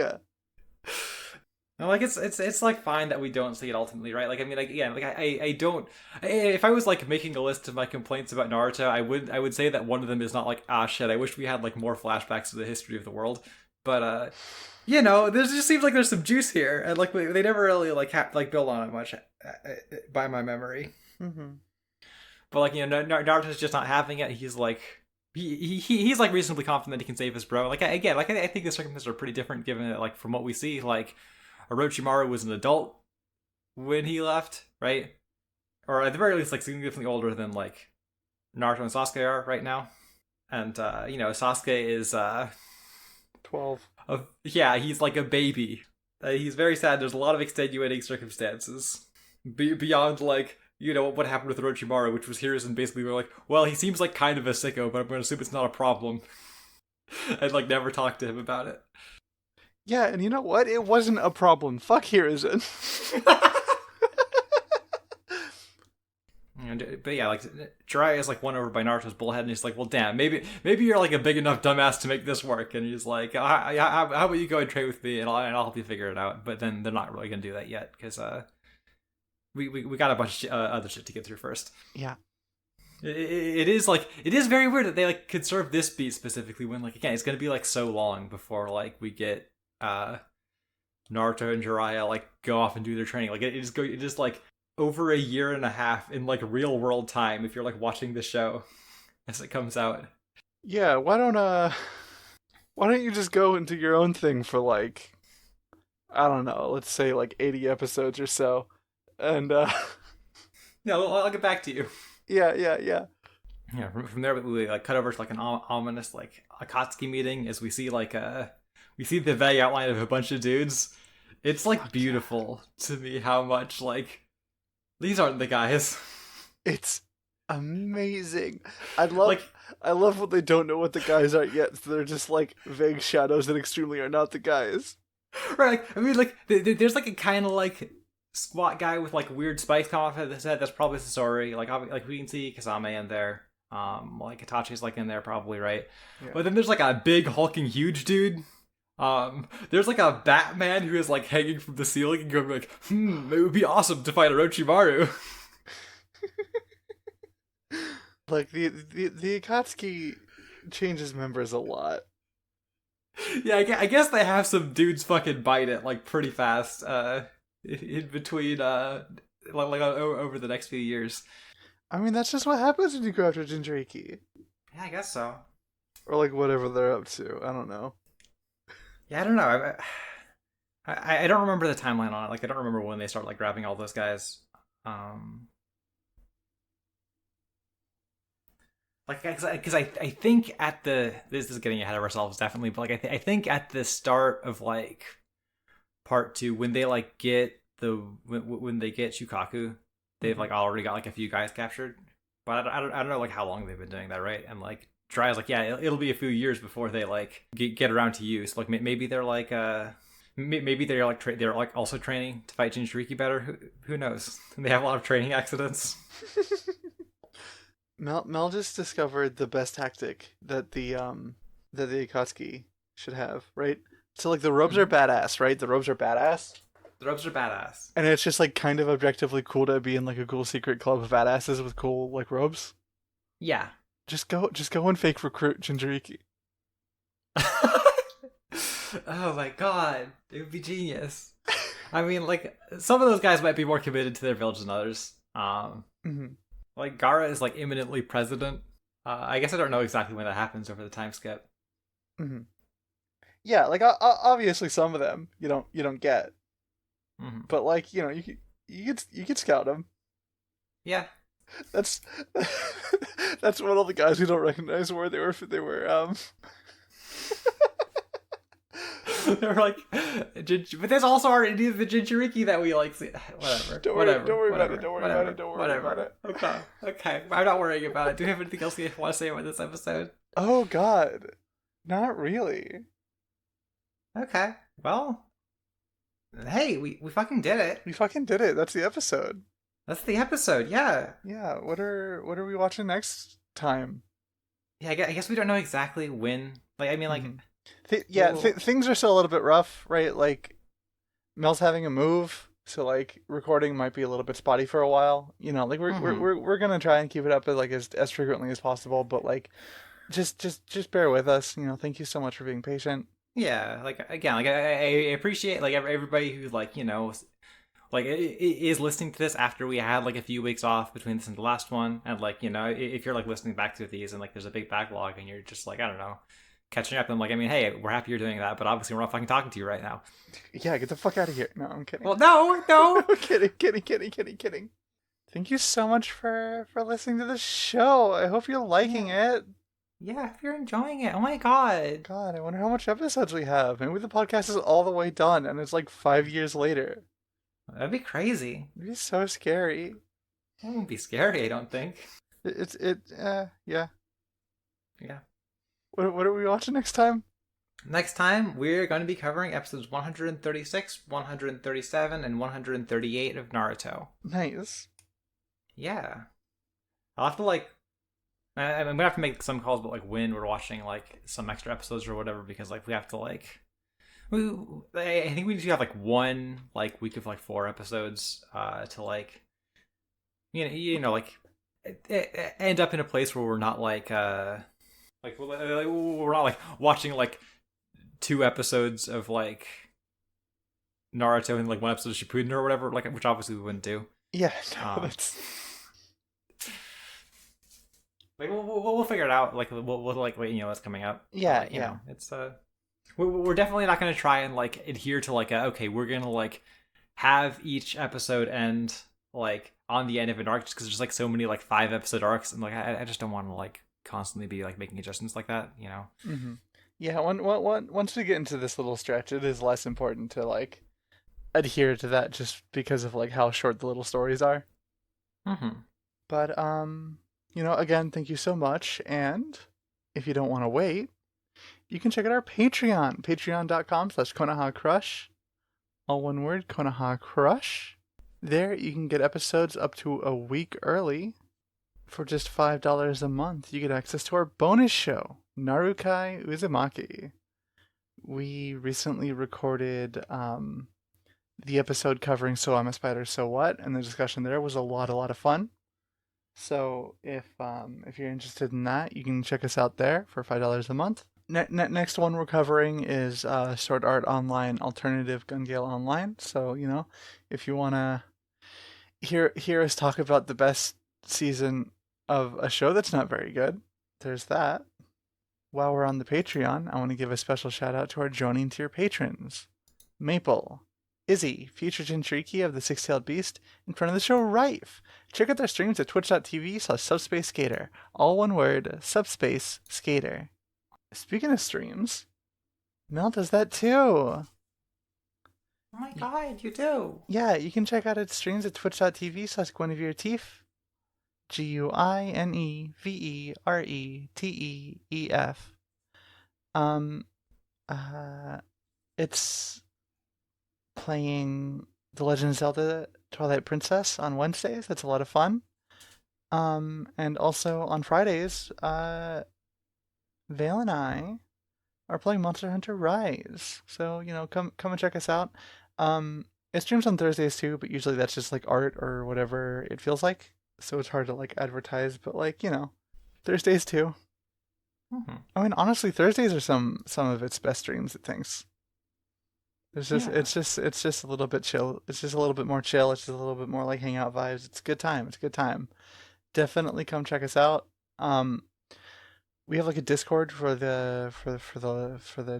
S1: No, like it's like fine that we don't see it ultimately, right? Like I mean, like again, like I don't. If I was like making a list of my complaints about Naruto, I would say that one of them is not like, ah shit, I wish we had like more flashbacks to the history of the world. But there just seems like there's some juice here, and like they never really like build on it much, by my memory.
S2: Mm-hmm.
S1: But like Naruto's just not having it. He's like. He's like reasonably confident that he can save his bro. Like again, like I think the circumstances are pretty different, given that like from what we see, like Orochimaru was an adult when he left, right? Or at the very least, like significantly older than like Naruto and Sasuke are right now. And Sasuke is
S2: 12.
S1: Yeah, he's like a baby. He's very sad. There's a lot of extenuating circumstances beyond like. What happened with Orochimaru, which was heroes, and basically we're like, well, he seems like kind of a sicko, but I'm going to assume it's not a problem. I'd like never talk to him about it.
S2: Yeah, and you know what? It wasn't a problem. Fuck Hiruzen.
S1: But yeah, like Jiraiya is like won over by Naruto's bullhead, and he's like, well, damn, maybe you're like a big enough dumbass to make this work. And he's like, how about you go and trade with me, and I'll help you figure it out. But then they're not really going to do that yet, because We got a bunch of other shit to get through first.
S2: Yeah.
S1: It is very weird that they like conserve this beat specifically when like again it's gonna be like so long before like we get Naruto and Jiraiya like go off and do their training. Like it is like over a year and a half in like real world time if you're like watching the show as it comes out.
S2: Yeah, why don't you just go and do your own thing for like I don't know, let's say like 80 episodes or so. And
S1: yeah, I'll get back to you.
S2: Yeah.
S1: Yeah, from there we like cut over to like an ominous like Akatsuki meeting as we see the vague outline of a bunch of dudes. It's like beautiful to me how much like these aren't the guys.
S2: It's amazing. I love what they don't know what the guys are yet. So they're just like vague shadows that extremely are not the guys.
S1: Right. Like, I mean, like there's like a kind of like squat guy with like weird spikes come off of his head. That's probably Sasori. Like we can see Kasame in there. Like Itachi's like in there probably, right? Yeah. But then there's like a big hulking huge dude. There's like a Batman who is like hanging from the ceiling and going like, it would be awesome to fight Orochimaru.
S2: Like the Akatsuki changes members a lot.
S1: Yeah, I guess they have some dudes fucking bite it like pretty fast. In between over the next few years.
S2: I mean, that's just what happens when you go after Jinchuriki.
S1: Yeah, I guess so.
S2: Or like whatever they're up to. I don't know.
S1: Yeah, I don't know. I don't remember the timeline on it. Like, I don't remember when they start like grabbing all those guys. Um, like, because I think at the this is getting ahead of ourselves definitely, but like I think at the start of like part two when they like get when they get Shukaku, they've like already got like a few guys captured. But I don't know like how long they've been doing that, right? And like Dry's like, yeah, it'll be a few years before they like get around to use. Like maybe they're like maybe they're like they're like also training to fight Jinchuriki better. Who knows? They have a lot of training accidents.
S2: Mel just discovered the best tactic that the Akatsuki should have, right? So like the robes are badass, right? The robes are badass.
S1: The robes are badass.
S2: And it's just like kind of objectively cool to be in like a cool secret club of badasses with cool like robes.
S1: Yeah.
S2: Just go and fake recruit Jinchuriki.
S1: Oh my god, it would be genius. I mean, like some of those guys might be more committed to their village than others. Like Gara is like imminently president. I guess I don't know exactly when that happens over the time skip.
S2: Yeah, like obviously some of them you don't get, but like you could scout them.
S1: Yeah,
S2: that's that's one of the guys we don't recognize where they were.
S1: They were like, but there's also already the Jinchuriki that we like. Whatever.
S2: Don't worry about it. Don't worry about it.
S1: Okay. I'm not worrying about it. Do you have anything else you want to say about this episode?
S2: Oh God, not really.
S1: Okay. Well, hey, we fucking did it.
S2: We fucking did it. That's the episode.
S1: That's the episode. Yeah.
S2: Yeah. What are we watching next time?
S1: Yeah, I guess we don't know exactly when. Like, I mean, like.
S2: Things are still a little bit rough, right? Like, Mel's having a move, so like recording might be a little bit spotty for a while. Like we're gonna try and keep it up as frequently as possible, but like, just bear with us. Thank you so much for being patient.
S1: Yeah, like again, like I appreciate like everybody who like like is listening to this after we had like a few weeks off between this and the last one, and like if you're like listening back to these and like there's a big backlog and you're just like I don't know. Catching up, and I'm like, I mean, hey, we're happy you're doing that, but obviously we're not fucking talking to you right now.
S2: Yeah, get the fuck out of here. No, I'm kidding.
S1: Well, no.
S2: I'm kidding. Thank you so much for listening to the show. I hope you're liking it.
S1: Yeah, if you're enjoying it. Oh my god.
S2: God, I wonder how much episodes we have. Maybe the podcast is all the way done, and it's like 5 years later.
S1: That'd be crazy.
S2: It'd be so scary.
S1: It won't be scary, I don't think.
S2: Yeah.
S1: Yeah.
S2: What are we watching next time?
S1: Next time, we're going to be covering episodes 136, 137, and 138 of Naruto.
S2: Nice.
S1: Yeah. I'll have to, like... I'm going to have to make some calls about, like, when we're watching, like, some extra episodes or whatever, because, like, we have to, like... I think we need to have, like, one, like, week of, like, 4 episodes to, like... like... end up in a place where we're not, like we're not like watching like 2 episodes of like Naruto and like 1 episode of Shippuden or whatever, like which obviously we wouldn't do.
S2: Yeah, no, that's
S1: like we'll figure it out. Like we'll like wait, what's coming up.
S2: Yeah,
S1: It's we're definitely not going to try and like adhere to like okay, we're gonna like have each episode end like on the end of an arc just because there's like so many like 5 episode arcs and like I just don't want to like constantly be like making adjustments like that,
S2: Yeah, once we get into this little stretch, it is less important to like adhere to that just because of like how short the little stories are. But again, thank you so much, and if you don't want to wait, you can check out our Patreon, patreon.com/Konoha Crush, all one word, Konoha Crush. There you can get episodes up to a week early. For just $5 a month, you get access to our bonus show, Narukai Uzumaki. We recently recorded the episode covering So I'm a Spider, So What, and the discussion there was a lot of fun. So if you're interested in that, you can check us out there for $5 a month. Next one we're covering is Sword Art Online Alternative Gun Gale Online. So, if you want to hear us talk about the best season of a show that's not very good, there's that. While we're on the Patreon, I want to give a special shout out to our joining tier patrons: Maple, Izzy, Future Jinchuriki of the Six-Tailed Beast, in front of the show Rife. Check out their streams at twitch.tv/Subspace Skater. All one word, Subspace Skater. Speaking of streams, Mel does that too.
S1: Oh my god, you do.
S2: Yeah, you can check out its streams at twitch.tv/GuinevereTeef. GuinevereTeef. Uh, it's playing The Legend of Zelda Twilight Princess on Wednesdays. That's a lot of fun. And also on Fridays, Vale and I are playing Monster Hunter Rise. So, come and check us out. It streams on Thursdays too, but usually that's just like art or whatever it feels like. So it's hard to like advertise, but like, Thursdays too.
S1: Mm-hmm.
S2: I mean, honestly, Thursdays are some of its best streams, it thinks. It's just a little bit chill. It's just a little bit more chill. It's just a little bit more like hangout vibes. It's a good time. It's a good time. Definitely come check us out. We have like a Discord for the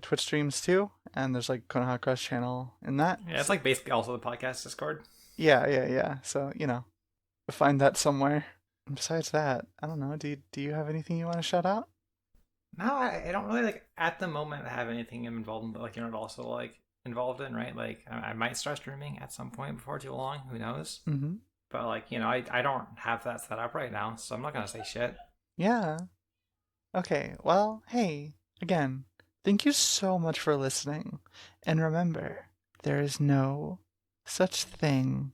S2: Twitch streams too, and there's like Konoha Crush channel in that.
S1: Yeah, it's like basically also the podcast Discord.
S2: Yeah. So find that somewhere. And besides that, I don't know. Do you have anything you want to shout out?
S1: No, I don't really like at the moment have anything I'm involved in, but like also like involved in, right? Like I might start streaming at some point before too long. Who knows?
S2: Mm-hmm.
S1: But like I don't have that set up right now, so I'm not gonna say shit.
S2: Yeah. Okay. Well, hey, again, thank you so much for listening, and remember, there is no such thing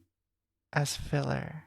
S2: as filler.